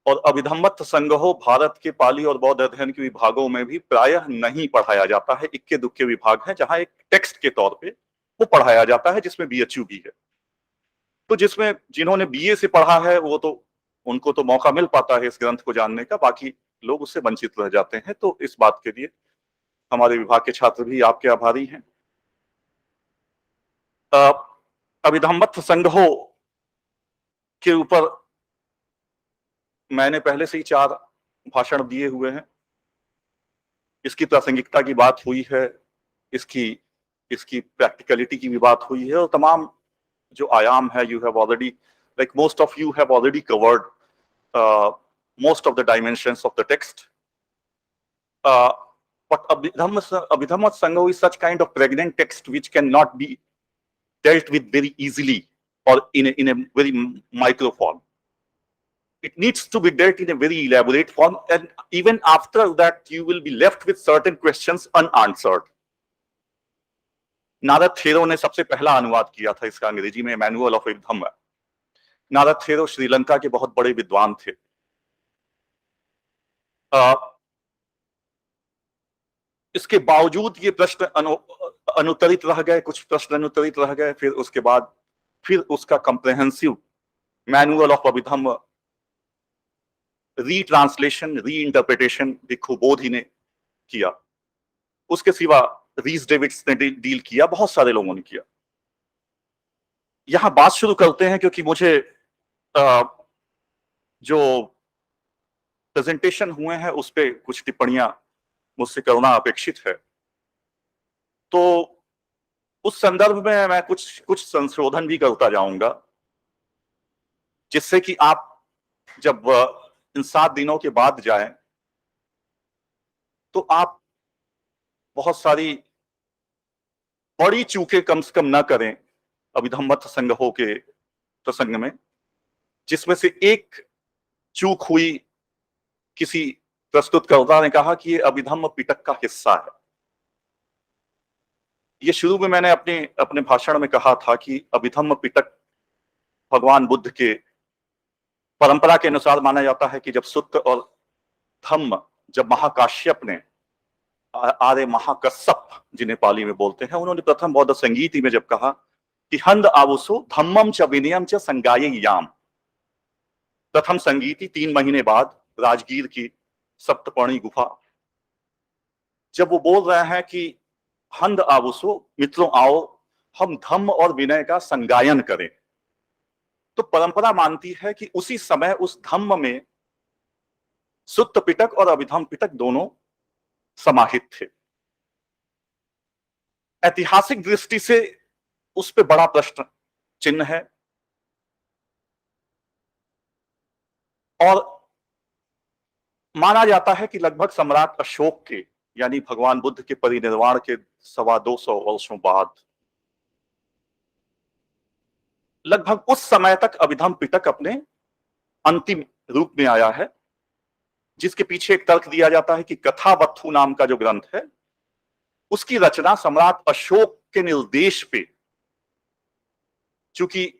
और अभिधम्मत संग्रह भारत के पाली और बौद्ध अध्ययन के विभागों में भी प्रायः नहीं पढ़ाया जाता है। इक्के दुक्के विभाग हैं जहां एक टेक्स्ट के तौर पे वो पढ़ाया जाता है, जिसमें BHU भी है। तो जिन्होंने BA से पढ़ा है वो तो उनको तो मौका मिल पाता है इस ग्रंथ को जानने का, बाकी लोग उससे वंचित रह जाते हैं। तो इस बात के लिए हमारे विभाग के छात्र भी आपके आभारी हैं। अभिधम्मत्थ संग्रहों के ऊपर मैंने पहले से ही 4 भाषण दिए हुए हैं। इसकी प्रासंगिकता की बात हुई है, इसकी प्रैक्टिकलिटी की भी बात हुई है, और तमाम जो आयाम है, you have already, like most of you have already covered most of the dimensions of the text. But Abhidhamma Sangha is such kind of pregnant text which cannot be dealt with very easily or in a very micro form. It needs to be dealt in a very elaborate form, and even after that you will be left with certain questions unanswered. Narad Thero ने सबसे पहला अनुवाद किया था इसका अंग्रेजी में, manual of Abhidhamma. Narad Thero Sri Lanka के बहुत बड़े विद्वान थे। इसके बावजूद ये प्रश्न अनुत्तरित रह गए, कुछ प्रश्न अनुत्तरित रह गए। फिर उसका कंप्रेहेंसिव मैनुअल ऑफ अभिधम्म रीट्रांसलेशन, रीइंटरप्रिटेशन भिक्खु बोधि ने किया। उसके सिवा रीस डेविड्स ने डील किया, बहुत सारे लोगों ने किया। यहां बात शुरू करते हैं क्योंकि मुझे जो प्रेजेंटेशन हुए हैं उस पे कुछ टिप्पणियां मुझसे करना अपेक्षित है। तो उस संदर्भ में मैं कुछ संशोधन भी करता जाऊंगा, जिससे कि आप जब इन 7 दिनों के बाद जाएं तो आप बहुत सारी बड़ी चूकें कम से कम ना करें अभिधम्मत्थ संग्रहों के प्रसंग में। जिसमें से एक चूक हुई, किसी प्रस्तुतकर्ता ने कहा कि ये अभिधम्म पिटक का हिस्सा है। ये शुरू में मैंने अपने भाषण में कहा था कि अभिधम्म पिटक भगवान बुद्ध के परंपरा के अनुसार माना जाता है कि जब सुत्त और धम्म, जब महाकाश्यप ने, आर्य महाकश्यप जिन्हें पाली में बोलते हैं, उन्होंने प्रथम बौद्ध संगीति में जब कहा कि हंद आवुसो धम्मम च विनयम च संगाययाम, प्रथम संगीति 3 महीने बाद राजगीर की सप्तपर्णी गुफा, जब वो बोल रहे हैं कि हंद आवुसो, मित्रों आओ हम धम्म और विनय का संगायन करें, तो परंपरा मानती है कि उसी समय उस धम्म में सुत्त पिटक और अभिधम्म पिटक दोनों समाहित थे। ऐतिहासिक दृष्टि से उस पे बड़ा प्रश्न चिन्ह है, और माना जाता है कि लगभग सम्राट अशोक के, यानी भगवान बुद्ध के परिनिर्वाण के 225 वर्षों बाद, लगभग उस समय तक अभिधम्म पिटक अपने अंतिम रूप में आया है। जिसके पीछे एक तर्क दिया जाता है कि कथावत्थु नाम का जो ग्रंथ है, उसकी रचना सम्राट अशोक के निर्देश पे, चूंकि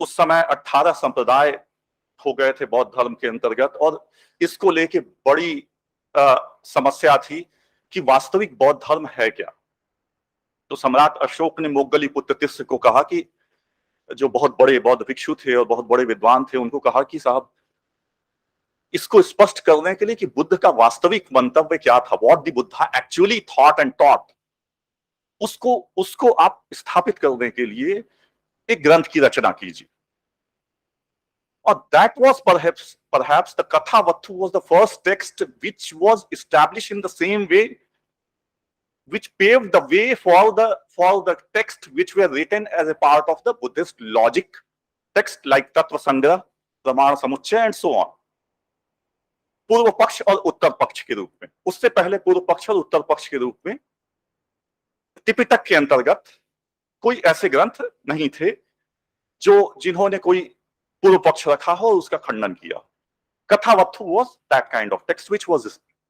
उस समय 18 संप्रदाय हो गए थे बौद्ध धर्म के अंतर्गत, और इसको लेके बड़ी समस्या थी कि वास्तविक बौद्ध धर्म है क्या। तो सम्राट अशोक ने मोग्गलीपुत्र तिस्स को कहा कि, जो बहुत बड़े बौद्ध भिक्षु थे और बहुत बड़े विद्वान थे, उनको कहा कि साहब, इसको स्पष्ट करने के लिए कि बुद्ध का वास्तविक मंतव्य क्या था, what the Buddha actually thought and taught, उसको आप स्थापित करने के लिए एक ग्रंथ की रचना कीजिए। और that was perhaps the Kathavattu was the first text which was established in the same way, which paved the way for the text which were written as a part of the Buddhist logic text like Tattva Sangra, Pramana Samuccaya and so on. पूर्व पक्ष और उत्तर पक्ष के रूप में, उससे पहले पूर्व पक्ष और उत्तर पक्ष के रूप में त्रिपिटक के अंतर्गत कोई ऐसे ग्रंथ नहीं थे जिन्होंने कोई पूर्व पक्ष रखा हो और उसका खंडन किया। Kathavattu was that kind of text which was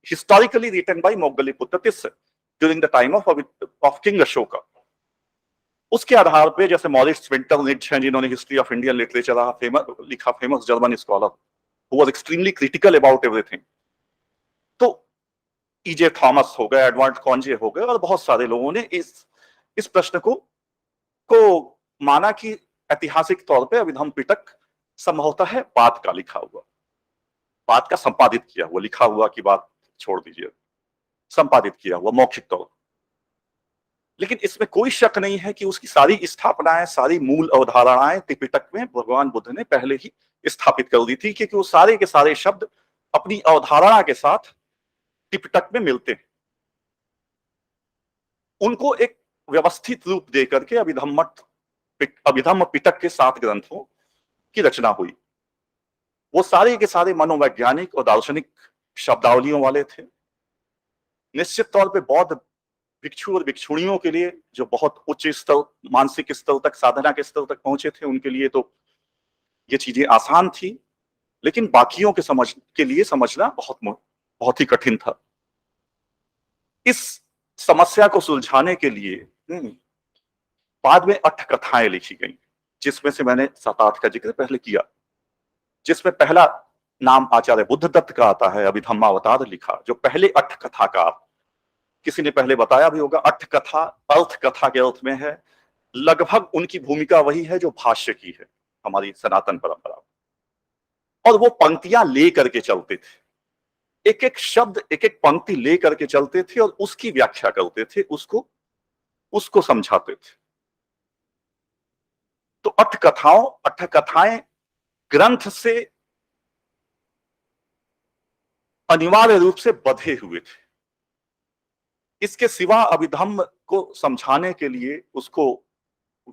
historically written by Moggaliputra Tissa during the time of King Ashoka. उसके आधार पे जैसे मॉरिस विंटरनिट्ज हैं, जिन्होंने हिस्ट्री ऑफ इंडियन लिटरेचर लिखा, famous German scholar who was extremely critical about everything. तो E.J. Thomas हो गए, Edward कॉन्जे हो गए, और बहुत सारे लोगों ने इस प्रश्न को को माना कि ऐतिहासिक तौर पे अभिधम्म पिटक संभवतः है बाद का लिखा हुआ, बाद का संपादित किया हुआ, लिखा हुआ की बात छोड़ दीजिए, संपादित किया हुआ मौखिक तौर। लेकिन इसमें कोई शक नहीं है कि उसकी सारी स्थापनाएं, सारी मूल अवधारणाएं त्रिपिटक में भगवान बुद्ध ने पहले ही स्थापित कर दी थी, क्योंकि वो सारे के सारे शब्द अपनी अवधारणा के साथ त्रिपिटक में मिलते हैं। उनको एक व्यवस्थित रूप दे करके अभिधम्म पिटक के 7 ग्रंथों की रचना हुई। वो सारे के सारे मनोवैज्ञानिक और दार्शनिक शब्दावलियों वाले थे। निश्चित तौर पे बौद्ध भिक्षु और भिक्षुणियों के लिए जो बहुत उच्च स्तर, मानसिक स्तर तक, साधना के स्तर तक पहुंचे थे, उनके लिए तो ये चीजें आसान थी, लेकिन बाकियों के लिए समझना बहुत ही कठिन था। इस समस्या को सुलझाने के लिए बाद में 8 कथाएं लिखी गई, जिसमें से मैंने 7-8 का जिक्र पहले किया। जिसमें पहला नाम आचार्य बुद्ध दत्त का आता है, अभिधम्मावतार लिखा, जो पहले 8 कथाकार, किसी ने पहले बताया भी होगा, 8 कथा अर्थ कथा के अर्थ में है। लगभग उनकी भूमिका वही है जो भाष्य की है हमारी सनातन परंपरा, और वो पंक्तियां ले करके चलते थे, एक एक शब्द, एक एक पंक्ति ले करके चलते थे और उसकी व्याख्या करते थे, उसको समझाते थे। तो 8 कथाएं ग्रंथ से अनिवार्य रूप से बंधे हुए थे। इसके सिवा अभिधम्म को समझाने के लिए, उसको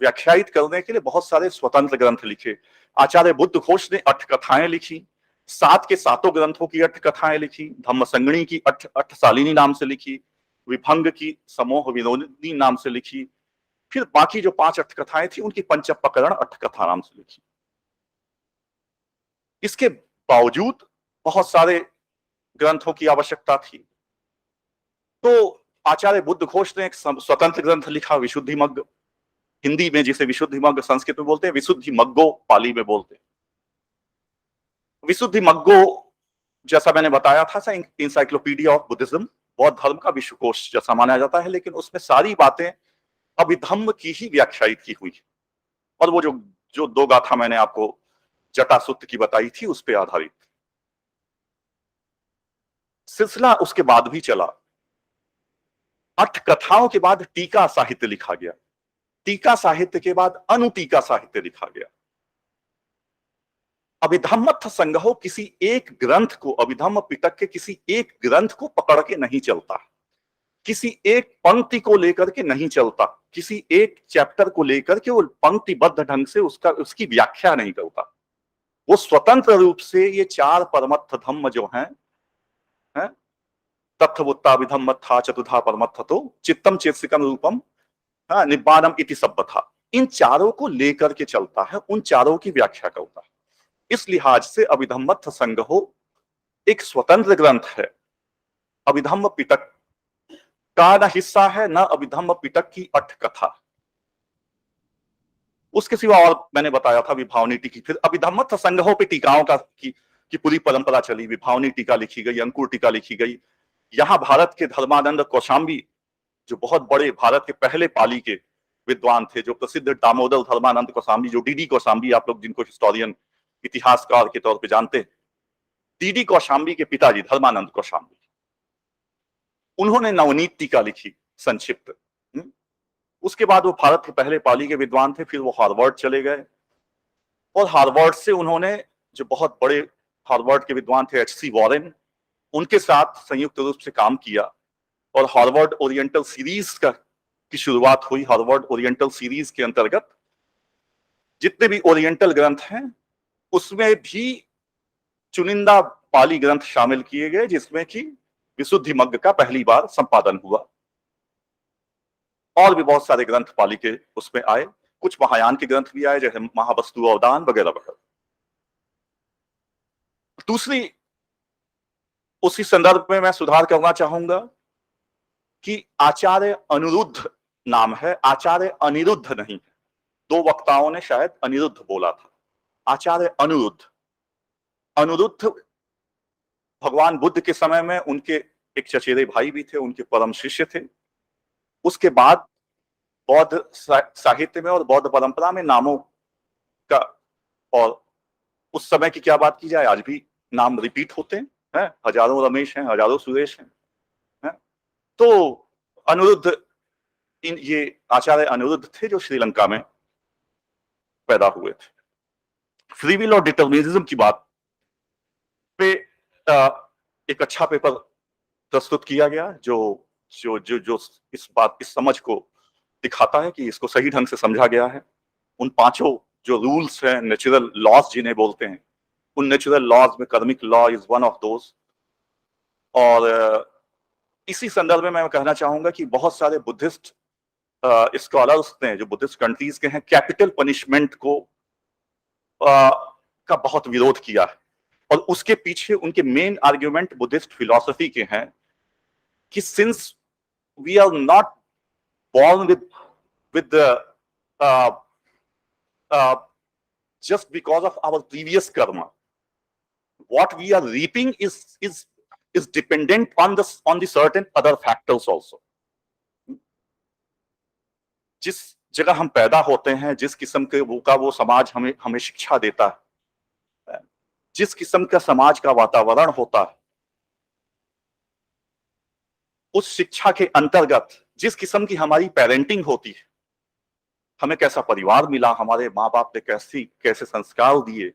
व्याख्यायित करने के लिए बहुत सारे स्वतंत्र ग्रंथ लिखे। आचार्य बुद्ध घोष ने 8 कथाएं लिखी, 7 के 7 ग्रंथों की 8 कथाएं लिखी, धम्मसंगणी की 8 शालिनी नाम से लिखी, विभंग की समोह विनोदिनी नाम से लिखी, फिर बाकी जो 5 कथाएं थी उनकी पंचप्रकरण 8 कथा नाम से लिखी। इसके बावजूद बहुत सारे ग्रंथों की आवश्यकता थी, तो आचार्य बुद्ध घोष ने एक स्वतंत्र ग्रंथ लिखा, विशुद्धि मग्ग, हिंदी में जिसे विशुद्धि मग्ग, संस्कृत में बोलते हैं विशुद्धि मग्गो, पाली में बोलते हैं। विशुद्धि मग्गो, जैसा मैंने बताया था, इंसाइक्लोपीडिया ऑफ बुद्धिज्म, बौद्ध धर्म का विश्वकोश जैसा माना जाता है, लेकिन उसमें सारी बातें अभिधम्म की ही व्याख्यायित की हुई, और वो जो 2 गाथा मैंने आपको जटासुत्त की बताई थी, उस पर आधारित सिलसिला उसके बाद भी चला। 8 कथाओं के बाद टीका साहित्य लिखा गया, टीका साहित्य के बाद अनुटीका साहित्य लिखा गया। अभिधम्मत्थ संग्रह किसी एक ग्रंथ को, अभिधम्म पिटक के किसी एक ग्रंथ को पकड़ के नहीं चलता, किसी एक पंक्ति को लेकर के नहीं चलता, किसी एक चैप्टर को लेकर के वो पंक्तिबद्ध ढंग से उसकी व्याख्या नहीं करता। वो स्वतंत्र रूप से ये 4 परमत्थ धम्म जो हैं, तत्थवुत्ताभिधम्मत्था चतुर्धा परमत्थतो चित्तम चेतसिकम रूपम निब्बानम इति सब्बथा, इन चारों को लेकर के चलता है, उन चारों की व्याख्या करता है। इस लिहाज से अभिधम्मत्थ संग्रह एक स्वतंत्र ग्रंथ है, अभिधम्म पिटक का न हिस्सा है, न अभिधम्म पिटक की 8 कथा। उसके सिवा और मैंने बताया था विभावनी टीकी, फिर अभिधम्मत्थ संग्रह पे टीकाओं की पूरी परंपरा चली। विभावनी टीका लिखी गई, अंकुर टीका लिखी गई। यहाँ भारत के धर्मानंद कौशाम्बी, जो बहुत बड़े भारत के पहले पाली के विद्वान थे, जो प्रसिद्ध दामोदर धर्मानंद कौशाम्बी, जो डीडी कौशाम्बी, आप लोग जिनको हिस्टोरियन, इतिहासकार के तौर पे जानते हैं, डीडी कौशाम्बी के पिताजी धर्मानंद कौशाम्बी, उन्होंने नवनीत टीका लिखी संक्षिप्त। उसके बाद वो भारत के पहले पाली के विद्वान थे, फिर वो हार्वर्ड चले गए, और हार्वर्ड से उन्होंने, जो बहुत बड़े हार्वर्ड के विद्वान थे H.C. वॉरेन, उनके साथ संयुक्त रूप से काम किया, और हार्वर्ड ओरिएंटल सीरीज की शुरुआत हुई। हार्वर्ड ओरिएंटल सीरीज के अंतर्गत जितने भी ओरिएंटल ग्रंथ हैं, उसमें भी चुनिंदा पाली ग्रंथ शामिल किए गए, जिसमें कि विशुद्धि मग्ग का पहली बार संपादन हुआ, और भी बहुत सारे ग्रंथ पाली के उसमें आए। कुछ महायान के ग्रंथ भी आए, जैसे महावस्तु अवदान वगैरह वगैरह। दूसरी, उसी संदर्भ में मैं सुधार करना चाहूंगा कि आचार्य अनिरुद्ध नाम है, आचार्य अनिरुद्ध नहीं है। 2 वक्ताओं ने शायद अनिरुद्ध बोला था, आचार्य अनिरुद्ध। अनिरुद्ध भगवान बुद्ध के समय में उनके एक चचेरे भाई भी थे, उनके परम शिष्य थे। उसके बाद बौद्ध साहित्य में और बौद्ध परंपरा में नामों का, और उस समय की क्या बात की जाए, आज भी नाम रिपीट होते हैं, हजारों रमेश हैं, हजारों सुरेश हैं। तो अनिरुद्ध, ये आचार्य अनिरुद्ध थे जो श्रीलंका में पैदा हुए थे। फ्री विल और डिटर्मिनिज्म की बात पे एक अच्छा पेपर प्रस्तुत किया गया जो जो जो जो इस समझ को दिखाता है कि इसको सही ढंग से समझा गया है। उन पांचों जो रूल्स हैं, नेचुरल लॉज जिन्हें बोलते हैं, उन नेचुरल लॉज में karmic law is one of those. और इसी संदर्भ में मैं कहना चाहूंगा कि बहुत सारे बुद्धिस्ट स्कॉलर्स ने, जो बुद्धिस्ट कंट्रीज के हैं, कैपिटल पनिशमेंट को का बहुत विरोध किया है। और उसके पीछे उनके मेन आर्ग्यूमेंट बुद्धिस्ट फिलॉसफी के हैं कि since we are not born with the just because of our previous karma, what we are reaping is dependent on the certain other factors also. जिस जगह हम पैदा होते हैं, जिस किस्म के वो समाज हमें शिक्षा देता है, जिस किस्म का समाज का वातावरण होता है, उस शिक्षा के अंतर्गत जिस किस्म की हमारी पेरेंटिंग होती है, हमें कैसा परिवार मिला, हमारे माँ बाप ने कैसे संस्कार दिए,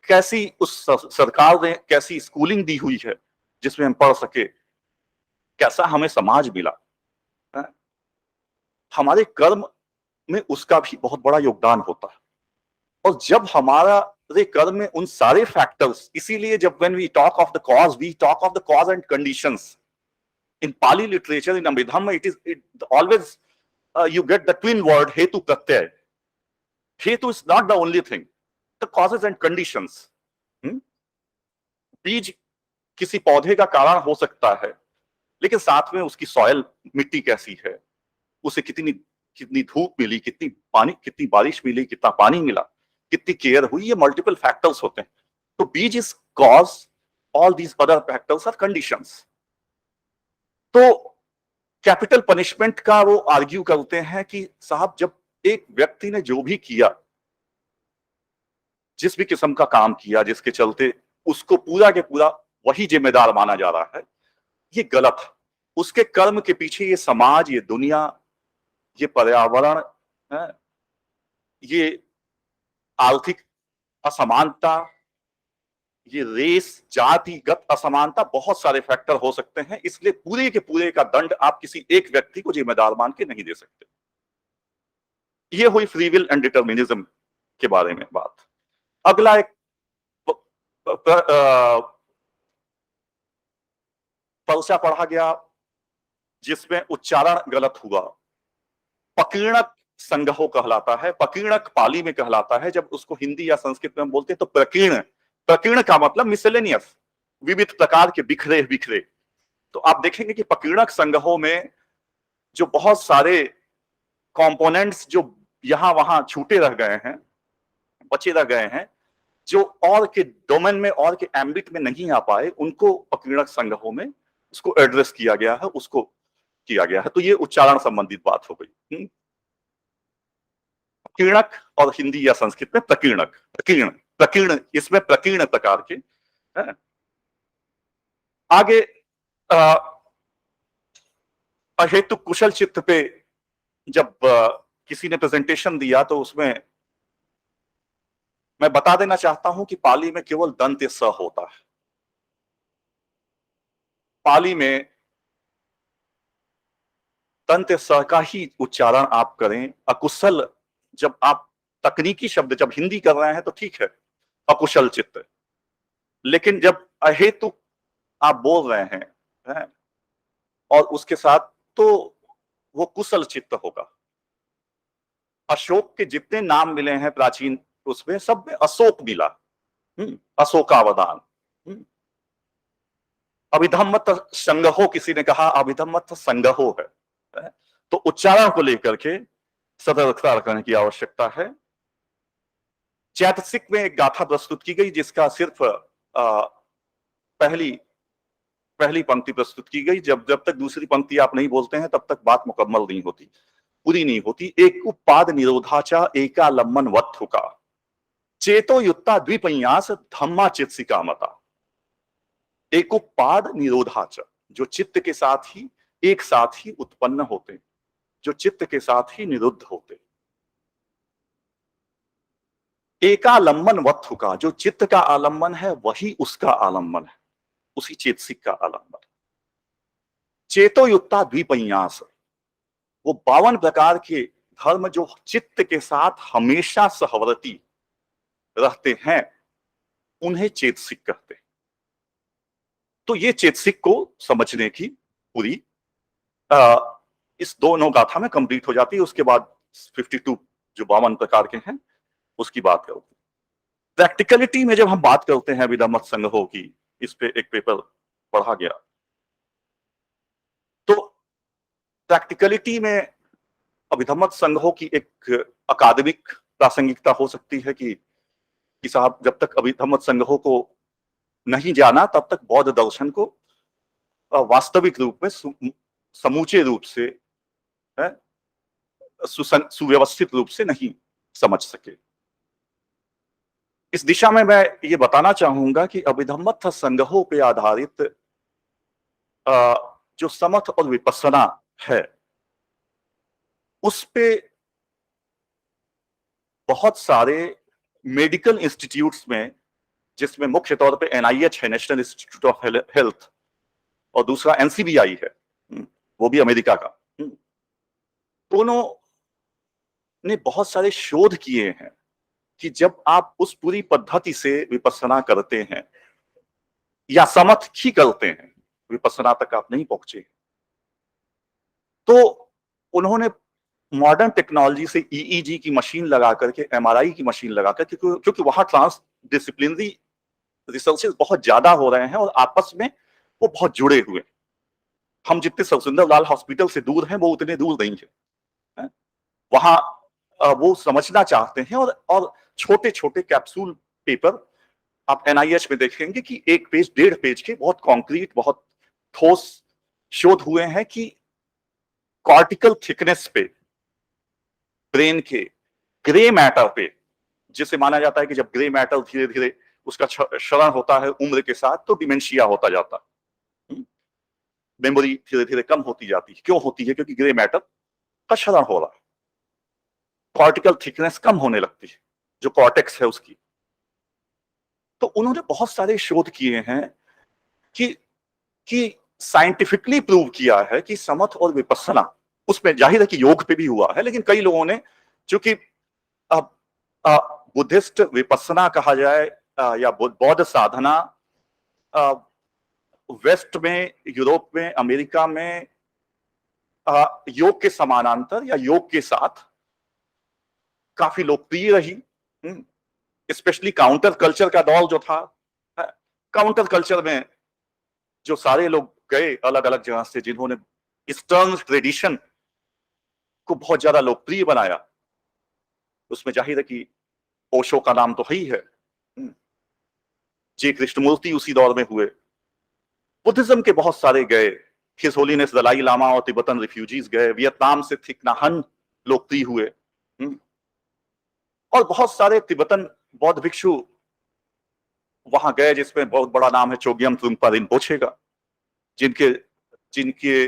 कैसी उस सरकार ने कैसी स्कूलिंग दी हुई है जिसमें हम पढ़ सके, कैसा हमें समाज मिला, हमारे कर्म में उसका भी बहुत बड़ा योगदान होता है। और जब हमारे कर्म में उन सारे फैक्टर्स, इसीलिए जब when we talk of the cause, we talk of the cause and conditions. In Pali literature, in Abhidhamma, it always you get the twin word hetu pratyay. Hetu is not the only thing, the causes and conditions. बीज किसी पौधे का कारण हो सकता है, लेकिन साथ में उसकी सॉइल, मिट्टी कैसी है, उसे कितनी धूप मिली, कितनी बारिश मिली, कितना पानी मिला, कितनी केयर हुई, ये मल्टीपल फैक्टर्स होते हैं। तो बीज is cause, all these other factors are conditions. तो कैपिटल पनिशमेंट का वो आर्ग्यू करते हैं कि साहब, जब एक व्यक्ति ने जो भी किया, जिस भी किस्म का काम किया, जिसके चलते उसको पूरा के पूरा वही जिम्मेदार माना जा रहा है, ये गलत है। उसके कर्म के पीछे ये समाज, ये दुनिया, ये पर्यावरण, ये आर्थिक असमानता, ये रेस, जातिगत असमानता, बहुत सारे फैक्टर हो सकते हैं। इसलिए पूरे के पूरे का दंड आप किसी एक व्यक्ति को जिम्मेदार मान के नहीं दे सकते। ये हुई फ्री विल एंड डिटर्मिनिज्म के बारे में बात। अगला एक पर्चा पढ़ा गया जिसमें उच्चारण गलत हुआ। पकीर्णक संग्रह कहलाता है, पकीर्णक पाली में कहलाता है। जब उसको हिंदी या संस्कृत में हम बोलते हैं तो प्रकीर्ण, प्रकीर्ण का मतलब मिसलेनियस, विविध प्रकार के बिखरे बिखरे। तो आप देखेंगे कि पकीर्णक संग्रहों में जो बहुत सारे कंपोनेंट्स जो यहां वहां छूटे रह गए हैं, बचे रह गए हैं, जो और के डोमेन में, और के एम्बिट में नहीं आ पाए, उनको पकीर्णक संग्रहों में उसको एड्रेस किया गया है, उसको किया गया है। तो ये उच्चारण संबंधित बात हो गई। पकीर्णक और हिंदी या संस्कृत में प्रकीर्णक, प्रकीर्ण, प्रकीर्ण, इसमें प्रकीर्ण प्रकार के है। आगे अहेतु कुशल चित्त पे जब किसी ने प्रेजेंटेशन दिया तो उसमें मैं बता देना चाहता हूं कि पाली में केवल दंत स होता है। पाली में दंत स का ही उच्चारण आप करें। अकुशल, जब आप तकनीकी शब्द जब हिंदी कर रहे हैं तो ठीक है, अकुशल चित्त, लेकिन जब अहेतु आप बोल रहे हैं और उसके साथ, तो वो कुशल चित्त होगा। अशोक के जितने नाम मिले हैं प्राचीन, उसमें सब में अशोक मिला, अशोकावदान। अभिधम्मत संग्रहो, किसी ने कहा अभिधम्मत संग्रहो है। तो उच्चारण को लेकर के सतर्कता रखने की आवश्यकता है। चैतसिक में एक गाथा प्रस्तुत की गई जिसका सिर्फ पहली पंक्ति प्रस्तुत की गई। जब तक दूसरी पंक्ति आप नहीं बोलते हैं तब तक बात मुकम्मल नहीं होती। पूरी नहीं होती। एक उपाद निरोधाचा एकालम्बन वत्थुका चेतो युक्ता द्विपन्यास धम्मा चित्सिका मता। एक उपाद निरोधाचा, जो चित्त के साथ ही एक साथ ही उत्पन्न होते, जो चित्त के साथ ही निरुद्ध होते। एकालंबन वत्थुका, जो चित्त का आलंबन है वही उसका आलंबन है, उसी चेतसिक का आलंबन। चेतो युक्ता द्विपन्यास, वो 52 प्रकार के धर्म जो चित्त के साथ हमेशा सहवर्ती रहते हैं, उन्हें चेतसिक कहते हैं। तो ये चेतसिक को समझने की पूरी इस दोनों गाथा में कंप्लीट हो जाती है। उसके बाद 52 जो 52 प्रकार के हैं उसकी बात करते हैं। प्रैक्टिकलिटी में जब हम बात करते हैं अभिधम्मत संग्रह की, इस पे एक पेपर पढ़ा गया, तो प्रैक्टिकलिटी में अभिधम्मत संग्रह की एक अकादमिक प्रासंगिकता हो सकती है कि साहब जब तक अभिधम्मत संग्रह को नहीं जाना तब तक बौद्ध दर्शन को वास्तविक रूप में समूचे रूप से सुव्यवस्थित रूप से नहीं समझ सके। इस दिशा में मैं ये बताना चाहूंगा कि अभिधम्मत संग्रह पे आधारित जो समथ और विपස්සना है, उस पे बहुत सारे मेडिकल इंस्टीट्यूट्स में, जिसमें मुख्य तौर पे NIH है, नेशनल इंस्टीट्यूट ऑफ हेल्थ, और दूसरा NCBI है, वो भी अमेरिका का, दोनों ने बहुत सारे शोध किए हैं कि जब आप उस पूरी पद्धति से विपස්සना करते हैं या समथ ही करते हैं, विपස්සना तक आप नहीं पहुंचे, तो उन्होंने मॉडर्न टेक्नोलॉजी से EEG की मशीन लगा करके, MRI की मशीन लगा करके, क्योंकि वहां ट्रांस डिसिप्लिनरी रिसर्चेस बहुत ज्यादा हो रहे हैं और आपस में वो बहुत जुड़े हुए। हम जितने सरसुंदरलाल हॉस्पिटल से दूर हैं वो उतने दूर नहीं है। वहां वो समझना चाहते हैं और छोटे छोटे कैप्सूल पेपर आप NIH में देखेंगे कि 1 पेज 1.5 पेज के बहुत कॉन्क्रीट, बहुत ठोस शोध हुए हैं कि कॉर्टिकल थिकनेस पे, ब्रेन के ग्रे मैटर पे, जिसे माना जाता है कि जब ग्रे मैटर धीरे धीरे उसका क्षरण होता है उम्र के साथ तो डिमेंशिया होता जाता है, मेमोरी धीरे धीरे कम होती जाती है। क्यों होती है? क्योंकि ग्रे मैटर का क्षरण हो रहा है, कॉर्टिकल थिकनेस कम होने लगती है, जो कॉर्टेक्स है उसकी। तो उन्होंने बहुत सारे शोध किए हैं कि साइंटिफिकली प्रूव किया है कि समथ और विपස්සना, उसमें जाहिर है कि योग पे भी हुआ है, लेकिन कई लोगों ने, चूंकि बुद्धिस्ट विपස්සना कहा जाए या बौद्ध साधना वेस्ट में, यूरोप में, अमेरिका में योग के समानांतर या योग के साथ काफी लोकप्रिय रही। स्पेशली काउंटर कल्चर का दौर जो था, काउंटर कल्चर में जो सारे लोग गए अलग अलग जगह से, जिन्होंने ईस्टर्न ट्रेडिशन को बहुत ज्यादा लोकप्रिय बनाया, उसमें जाहिर है कि ओशो का नाम तो ही है, जे कृष्णमूर्ति उसी दौर में हुए, बुद्धिज्म के बहुत सारे गए, हिज होलीनेस दलाई लामा और तिब्बतन रिफ्यूजीज गए, वियतनाम से थिक नह हन लोकप्रिय हुए, और बहुत सारे तिब्बतन बौद्ध भिक्षु वहां गए, जिसमें बहुत बड़ा नाम है चोग्यम ट्रुंगपा रिनपोछे का, जिनके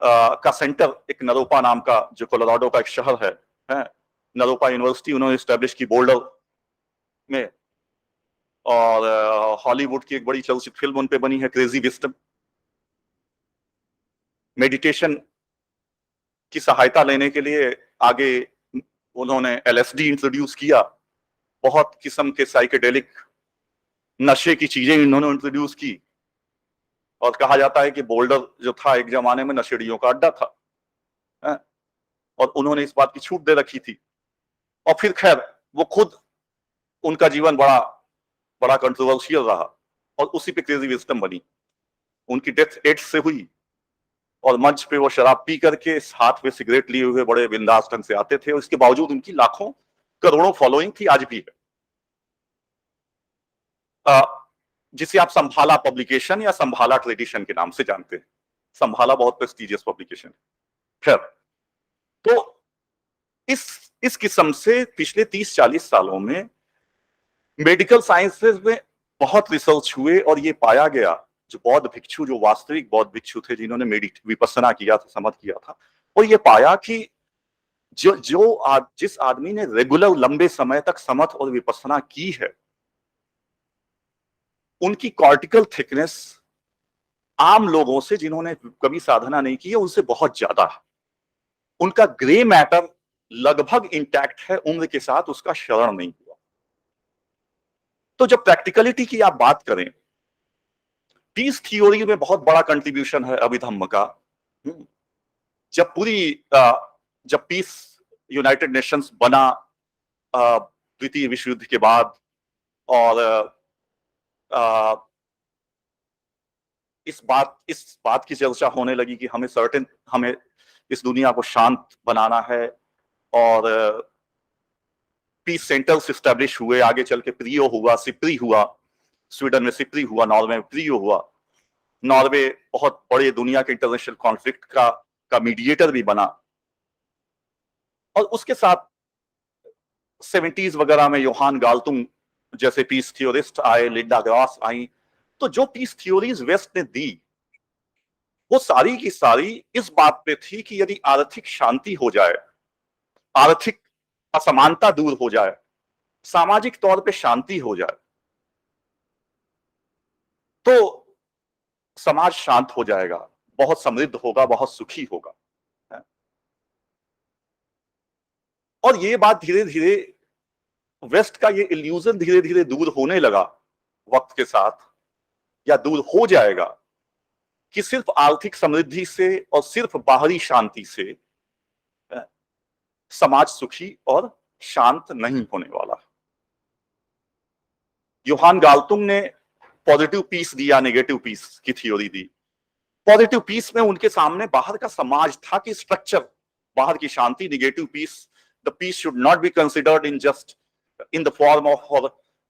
का सेंटर एक नरोपा नाम का, जो कोलोराडो का एक शहर है, नरोपा यूनिवर्सिटी उन्होंने स्टैब्लिश की बोल्डर में, और हॉलीवुड की एक बड़ी चलचित्र फिल्म उन पे बनी है, क्रेजी विस्डम। मेडिटेशन की सहायता लेने के लिए आगे उन्होंने LSD इंट्रोड्यूस किया, बहुत किस्म के साइकेडेलिक नशे की चीजें इन्होंने इंट्रोड्यूस की, और कहा जाता है कि बोल्डर जो था एक जमाने में नशेड़ियों का अड्डा था, और उन्होंने इस बात की छूट दे रखी थी। और फिर खैर वो खुद, उनका जीवन बड़ा कंट्रोवर्शियल रहा, और उसी पे क्रेजी विस्डम बनी। उनकी डेथ एड्स से हुई, और मंच पे वो शराब पी करके हाथ में सिगरेट लिए हुए बड़े बिंदास ढंग से आते थे, और इसके बावजूद उनकी लाखों करोड़ों फॉलोइंग थी, आज भी है। जिसे आप संभाला पब्लिकेशन या संभाला ट्रेडिशन के नाम से जानते हैं। संभाला बहुत प्रेस्टिजियस पब्लिकेशन है। खैर, तो इस किस्म से पिछले 30-40 सालों में मेडिकल साइंसेज में बहुत रिसर्च हुए और ये पाया गया, जो बौद्ध भिक्षु, जो वास्तविक बौद्ध भिक्षु थे जिन्होंने विपස්සना किया था, समझ किया था, और ये पाया कि जिस आदमी ने रेगुलर लंबे समय तक समथ और विपස්සना की है, उनकी कॉर्टिकल थिकनेस आम लोगों से जिन्होंने कभी साधना नहीं की है उनसे बहुत ज्यादा है। उनका ग्रे मैटर लगभग इंटैक्ट है, उम्र के साथ उसका क्षरण नहीं हुआ। तो जब प्रैक्टिकलिटी की आप बात करें, पीस थ्योरी में बहुत बड़ा कंट्रीब्यूशन है अभिधम्म का। जब पीस यूनाइटेड नेशंस बना द्वितीय विश्व युद्ध के बाद, और इस बात की चर्चा होने लगी कि हमें इस दुनिया को शांत बनाना है, और पीस सेंटर्स इस्टेब्लिश हुए। आगे चल के प्रियो हुआ, सिप्री हुआ, स्वीडन में सिप्री हुआ, नॉर्वे में प्रियो हुआ। नॉर्वे बहुत बड़े दुनिया के इंटरनेशनल कॉन्फ्लिक्ट का मीडिएटर भी बना। और उसके साथ 70s वगैरह में योहान गाल्टुंग जैसे पीस थियोरिस्ट आए, लिंडा ग्रॉस आई। तो जो पीस थ्योरीज वेस्ट ने दी वो सारी की सारी इस बात पे थी कि यदि आर्थिक शांति हो जाए, आर्थिक असमानता दूर हो जाए, सामाजिक तौर पे शांति हो जाए, तो समाज शांत हो जाएगा, बहुत समृद्ध होगा, बहुत सुखी होगा। और ये बात धीरे धीरे वेस्ट का ये इल्यूजन धीरे धीरे दूर होने लगा वक्त के साथ, या दूर हो जाएगा, कि सिर्फ आर्थिक समृद्धि से और सिर्फ बाहरी शांति से समाज सुखी और शांत नहीं होने वाला। योहान गाल्टुंग ने पॉजिटिव पीस दिया, नेगेटिव पीस की थ्योरी दी। पॉजिटिव पीस में उनके सामने बाहर का समाज था कि स्ट्रक्चर, बाहर की शांति। Negative peace, the peace should not be considered in just in the form of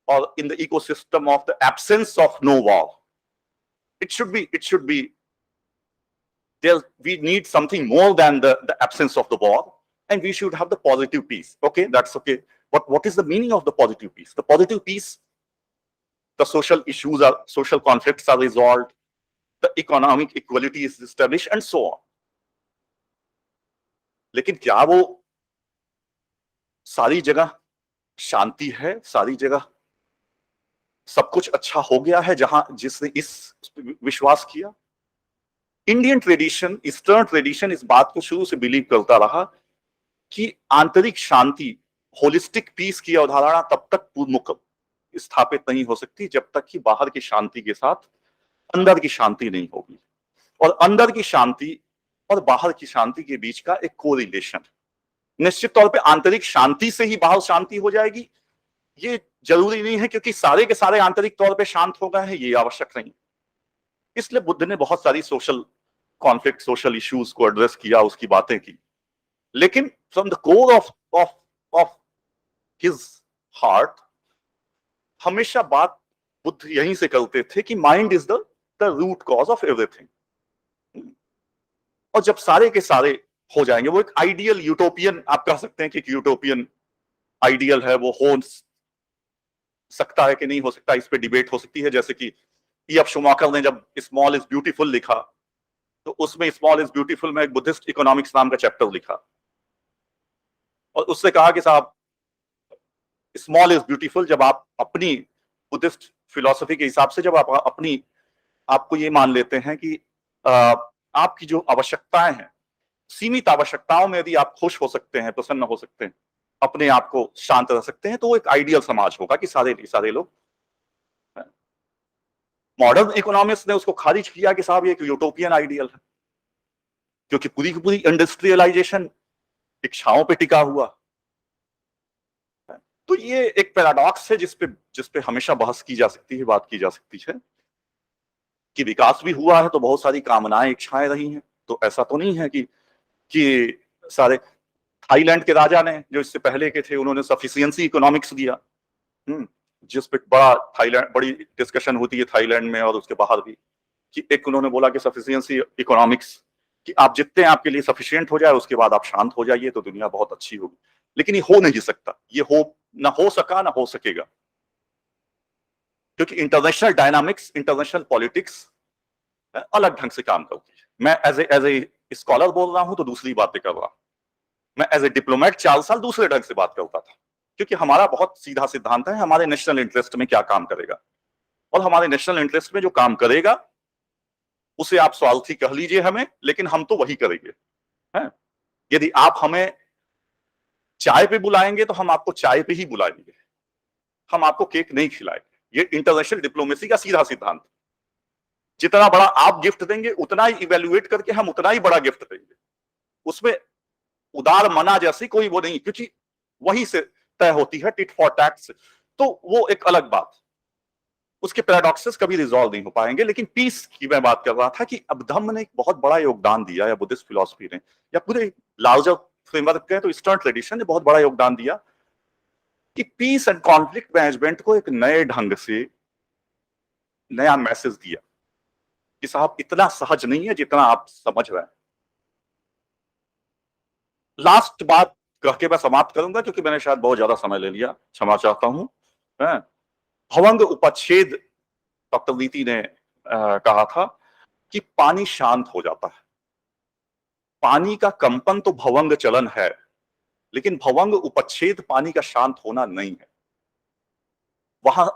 or in the ecosystem of the absence of no war. It should be there. We need something more than the absence of the war, and we should have the positive peace. Okay, that's okay. What is the meaning of the positive peace? The positive peace, the social conflicts are resolved, the economic equality is established, and so on. लेकिन क्या वो सारी जगह शांति है, सारी जगह सब कुछ अच्छा हो गया है जिसने इस विश्वास किया? इंडियन ट्रेडिशन, ईस्टर्न ट्रेडिशन इस बात को शुरू से बिलीव करता रहा कि आंतरिक शांति, होलिस्टिक पीस की अवधारणा तब तक पूर्णमुख स्थापित नहीं हो सकती जब तक कि बाहर की शांति के साथ अंदर की शांति नहीं होगी। और अंदर की शांति और बाहर की शांति के बीच का एक कोरिलेशन। निश्चित तौर पे आंतरिक शांति से ही बाहर शांति हो जाएगी ये जरूरी नहीं है, क्योंकि सारे के सारे आंतरिक तौर पे शांत हो गए हैं, ये आवश्यक नहीं। इसलिए बुद्ध ने बहुत सारी सोशल कॉन्फ्लिक्ट, सोशल इश्यूज को एड्रेस किया, उसकी बातें की। लेकिन from the core of his heart हमेशा बात बुद्ध यहीं से करते थे कि mind is the root cause of everything. और जब सारे के सारे हो जाएंगे, वो एक आइडियल यूटोपियन, आप कह सकते हैं कि यूटोपियन आइडियल है, वो हो सकता है कि नहीं हो सकता, इस पे डिबेट हो सकती है। जैसे कि E.F. शूमाकर ने जब स्मॉल इज ब्यूटीफुल लिखा, तो उसमें स्मॉल इज ब्यूटीफुल में एक बुद्धिस्ट इकोनॉमिक्स नाम का चैप्टर लिखा, और उससे कहा कि साहब स्मॉल इज ब्यूटीफुल जब आप अपनी बुद्धिस्ट फिलॉसफी के हिसाब से, जब आप आपको ये मान लेते हैं कि आपकी जो आवश्यकताएं हैं, सीमित आवश्यकताओं में यदि आप खुश हो सकते हैं, प्रसन्न हो सकते हैं, अपने आप को शांत रह सकते हैं, तो वो एक आइडियल समाज होगा कि सारे लोग। मॉडर्न इकोनॉमिक्स ने उसको खारिज किया कि साहब ये एक यूटोपियन आइडियल है, क्योंकि पूरी की पूरी इंडस्ट्रियलाइजेशन इच्छाओं पे टिका हुआ। तो ये एक पैराडॉक्स है जिसपे हमेशा बहस की जा सकती है, बात की जा सकती है कि विकास भी हुआ है तो बहुत सारी कामनाएं, इच्छाएं रही हैं। तो ऐसा तो नहीं है कि सारे थाईलैंड के राजा ने, जो इससे पहले के थे, उन्होंने सफिशिएंसी इकोनॉमिक्स दिया, जिस पे बड़ी डिस्कशन होती है थाईलैंड में और उसके बाहर भी, कि एक उन्होंने बोला कि सफिशिएंसी इकोनॉमिक्स, कि आप जितने आपके लिए सफिशिएंट हो जाए उसके बाद आप शांत हो जाइए तो दुनिया बहुत अच्छी होगी। लेकिन ये हो नहीं सकता, ये हो ना हो सका ना हो सकेगा, क्योंकि इंटरनेशनल डायनामिक्स, इंटरनेशनल पॉलिटिक्स अलग ढंग से काम करती है। मैं एज ए स्कॉलर बोल रहा हूं तो दूसरी बातें कर रहा हूं, मैं एज ए डिप्लोमेट 4 साल दूसरे ढंग से बात करता था, क्योंकि हमारा बहुत सीधा सिद्धांत है हमारे नेशनल इंटरेस्ट में क्या काम करेगा, और हमारे नेशनल इंटरेस्ट में जो काम करेगा उसे आप स्वार्थी कह लीजिए हमें, लेकिन हम तो वही करेंगे। है? यदि आप हमें चाय पे बुलाएंगे तो हम आपको चाय पे ही बुलाएंगे, हम आपको केक नहीं खिलाएंगे। ये इंटरनेशनल डिप्लोमेसी का सीधा सिद्धांत। जितना बड़ा आप गिफ्ट देंगे उतना ही इवेल्युएट करके हम उतना ही बड़ा गिफ्ट देंगे, उसमें उदार मना जैसी कोई वो नहीं, क्योंकि वही से तय होती है टिट फॉर टैट से, तो वो एक अलग बात, उसके पैराडॉक्सेस कभी रिजॉल्व नहीं हो पाएंगे। लेकिन पीस की मैं बात कर रहा था कि अबधम्म ने एक बहुत बड़ा योगदान दिया, या बुद्धिस्ट फिलॉसफी ने, या पूरे लार्जर फ्रेमवर्क कहें तो ईस्टर्न ट्रेडिशन ने बहुत बड़ा योगदान दिया कि पीस एंड कॉन्फ्लिक्ट मैनेजमेंट को एक नए ढंग से नया मैसेज दिया कि साहब इतना सहज नहीं है जितना आप समझ रहे हैं। लास्ट बात कह के मैं समाप्त करूंगा, क्योंकि मैंने शायद बहुत ज्यादा समय ले लिया, क्षमा चाहता हूं। भवंग उपच्छेद, डॉक्टर नीति ने कहा था कि पानी शांत हो जाता है। पानी का कंपन तो भवंग चलन है, लेकिन भवंग उपच्छेद पानी का शांत होना नहीं है। वहां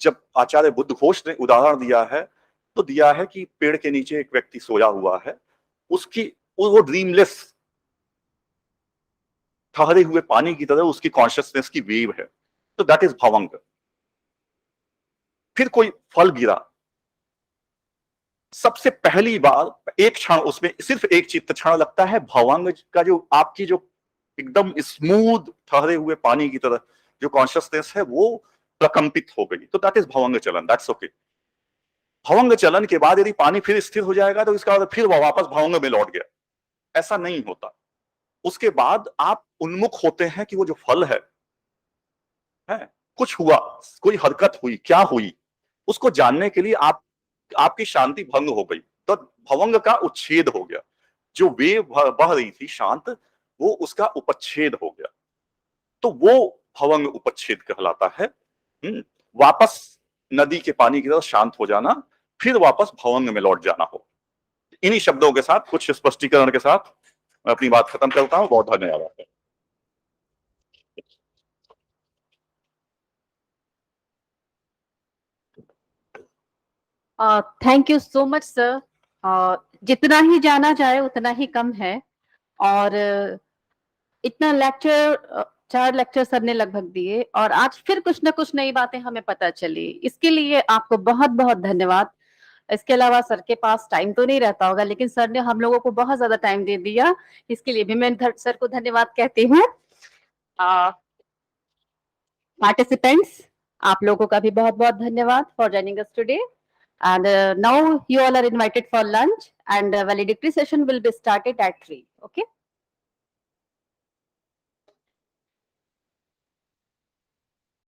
जब आचार्य बुद्ध घोष ने उदाहरण दिया है तो दिया है कि पेड़ के नीचे एक व्यक्ति सोया हुआ है, उसकी वो ड्रीमलेस ठहरे हुए पानी की तरह उसकी कॉन्शियसनेस की वेव है, तो दैट इज भवंग। फिर कोई फल गिरा, सबसे पहली बार एक क्षण उसमें सिर्फ एक चित्त क्षण लगता है भवंग का, जो आपकी जो एकदम स्मूथ ठहरे हुए पानी की तरह जो कॉन्शियसनेस है वो प्रकंपित हो गई, तो दैट इज भवंग चलन, दैट्स ओके। भवंग चलन के बाद यदि पानी फिर स्थिर हो जाएगा तो इसका मतलब फिर वह वापस भवंग में लौट गया, ऐसा नहीं होता। उसके बाद आप उन्मुख होते हैं कि वो जो फल है कुछ हुआ, कोई हरकत हुई, क्या हुई, उसको जानने के लिए आपकी शांति भंग हो गई, तो भवंग का उच्छेद हो गया। जो वेव बह रही थी शांत, वो उसका उपच्छेद हो गया, तो वो भवंग उपच्छेद कहलाता है। वापस नदी के पानी की तरह शांत हो जाना, फिर वापस भवंग में लौट जाना हो। इन्हीं शब्दों के साथ, कुछ स्पष्टीकरण के साथ मैं अपनी बात खत्म करता हूं। बहुत धन्यवाद। Thank you so much sir. जितना ही जाना जाए उतना ही कम है, और इतना लेक्चर 4 लेक्चर सर ने लगभग दिए, और आज फिर कुछ ना कुछ नई बातें हमें पता चली, इसके लिए आपको बहुत बहुत धन्यवाद। इसके अलावा सर के पास टाइम तो नहीं रहता होगा, लेकिन सर ने हम लोगों को बहुत ज्यादा टाइम दे दिया, इसके लिए भी मैं सर को धन्यवाद कहती हूँ। पार्टिसिपेंट्स, आप लोगों का भी बहुत बहुत धन्यवाद for joining us today, and now you all are invited for lunch, and valedictory session will be started at 3. Okay.